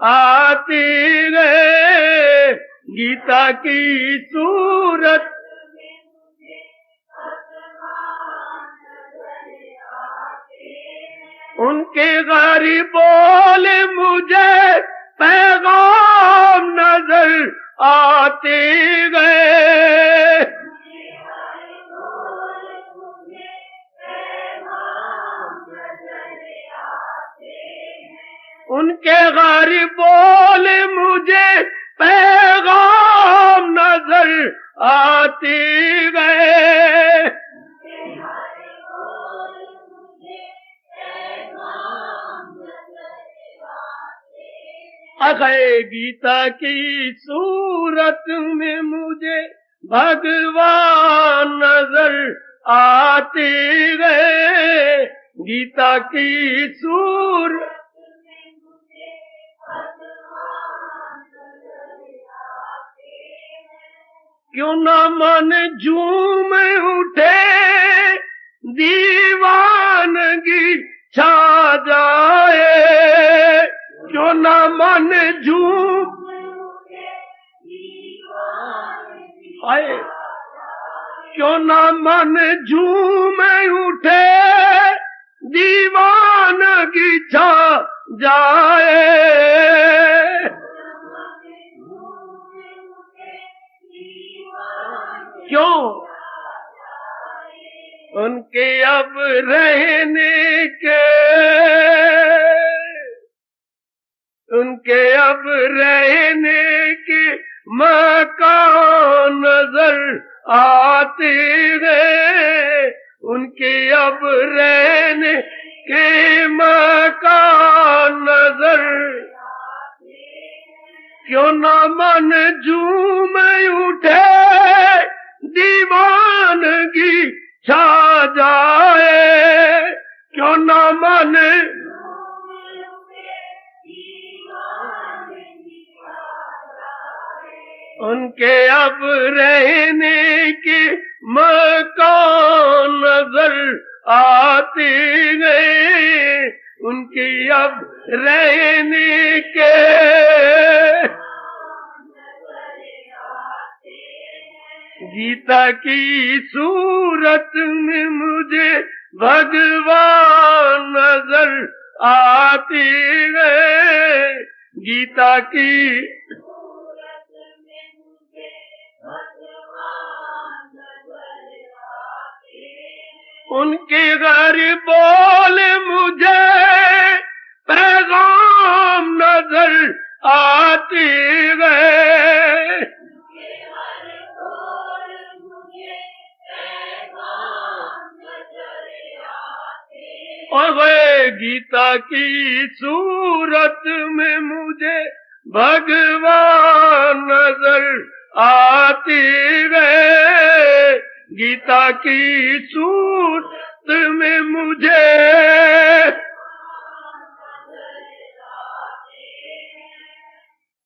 आते गए। गीता की सूरत उनके गरीब बोल मुझे पैगाम नजर आते गए। उनके गरीब बोल मुझे पैगाम नजर आते गए। अगए गीता की सूरत में मुझे भगवान नजर आते गए। गीता की सूरत क्यों न मन झूम उठे दीवानगी छा जाए। क्यों न मन झूम आए, क्यों न मन झूम उठे दीवानगी छा जाए। क्यों उनके अब रहने के, उनके अब रहने के मकान नजर आते गए। उनके अब रहने के मकान नजर क्यों न मन झूम उठे दीवानगी छा जाए। क्यों न मन उनके अब रहने के मकान नजर आते गए। उनके अब रहने के गीता की सूरत में मुझे भगवान नजर आते गए। गीता की उनके गरीब बोल मुझे पैगाम नजर आते गए। और वे गीता की सूरत में मुझे भगवान नजर आती है गीता की सूरत में मुझे।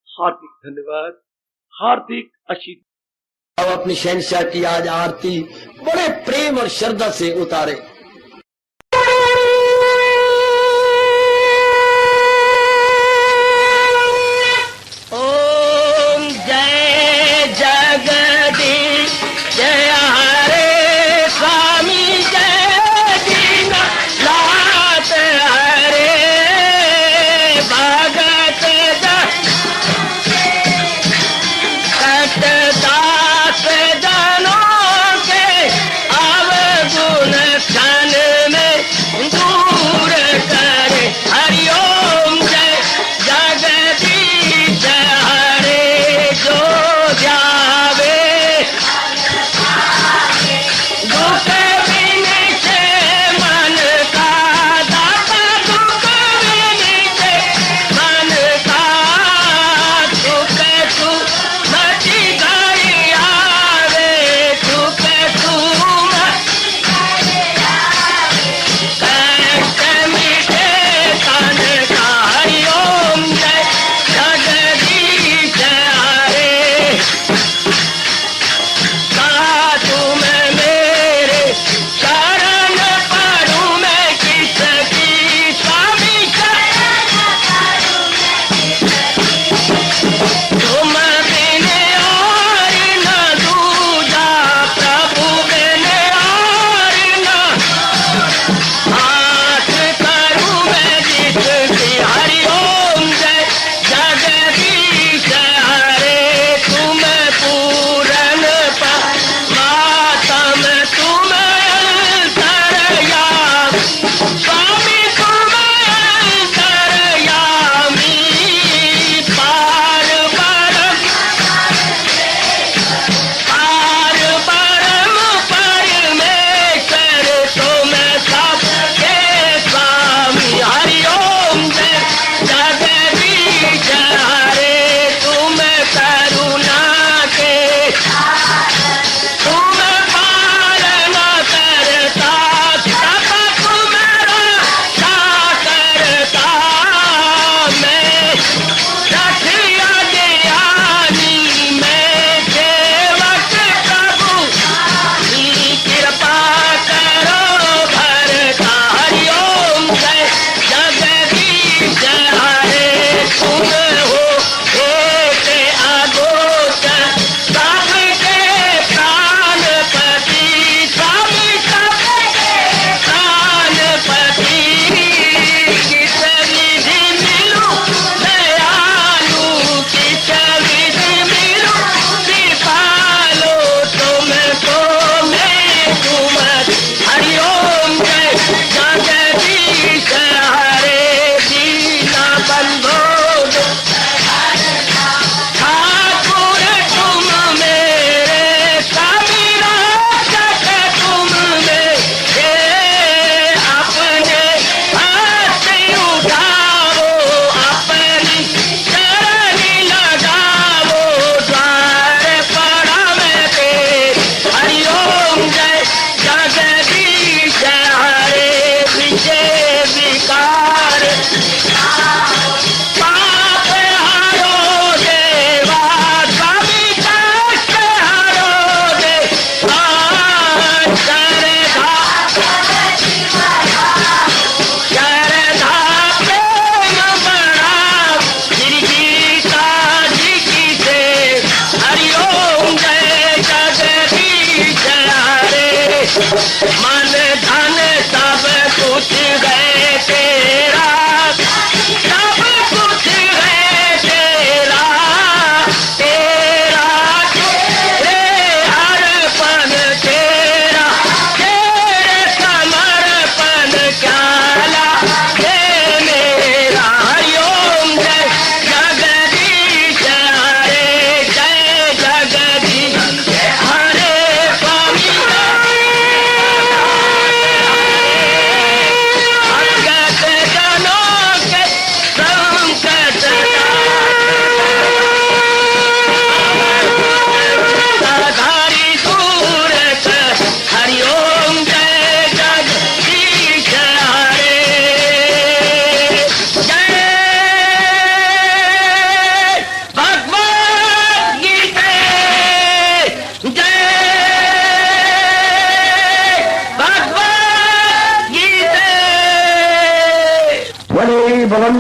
हार्दिक धन्यवाद, हार्दिक आशीर्वाद। अब अपनी शहंशाह की आज आरती बड़े प्रेम और श्रद्धा से उतारे। ओम जय जगदीश जय हरे स्वामी जय दीनानाथ हरे भगत दास जनों के अवगुण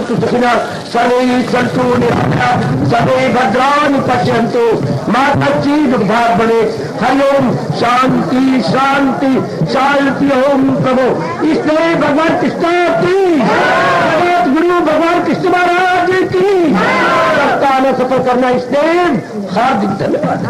भवन्तु सुखिनः सर्वे सन्तु निरामयाः सर्वे भद्राणि पश्यन्तु मा कश्चित् दुःखात् भवेत्। हरि ओम शांति शांति शांति। ओम प्रभु इसलिए भगवान कृष्ण की जगत गुरु भगवान कृष्ण महाराज की सत्ता में सफल करना इसलिए हार्दिक धन्यवाद।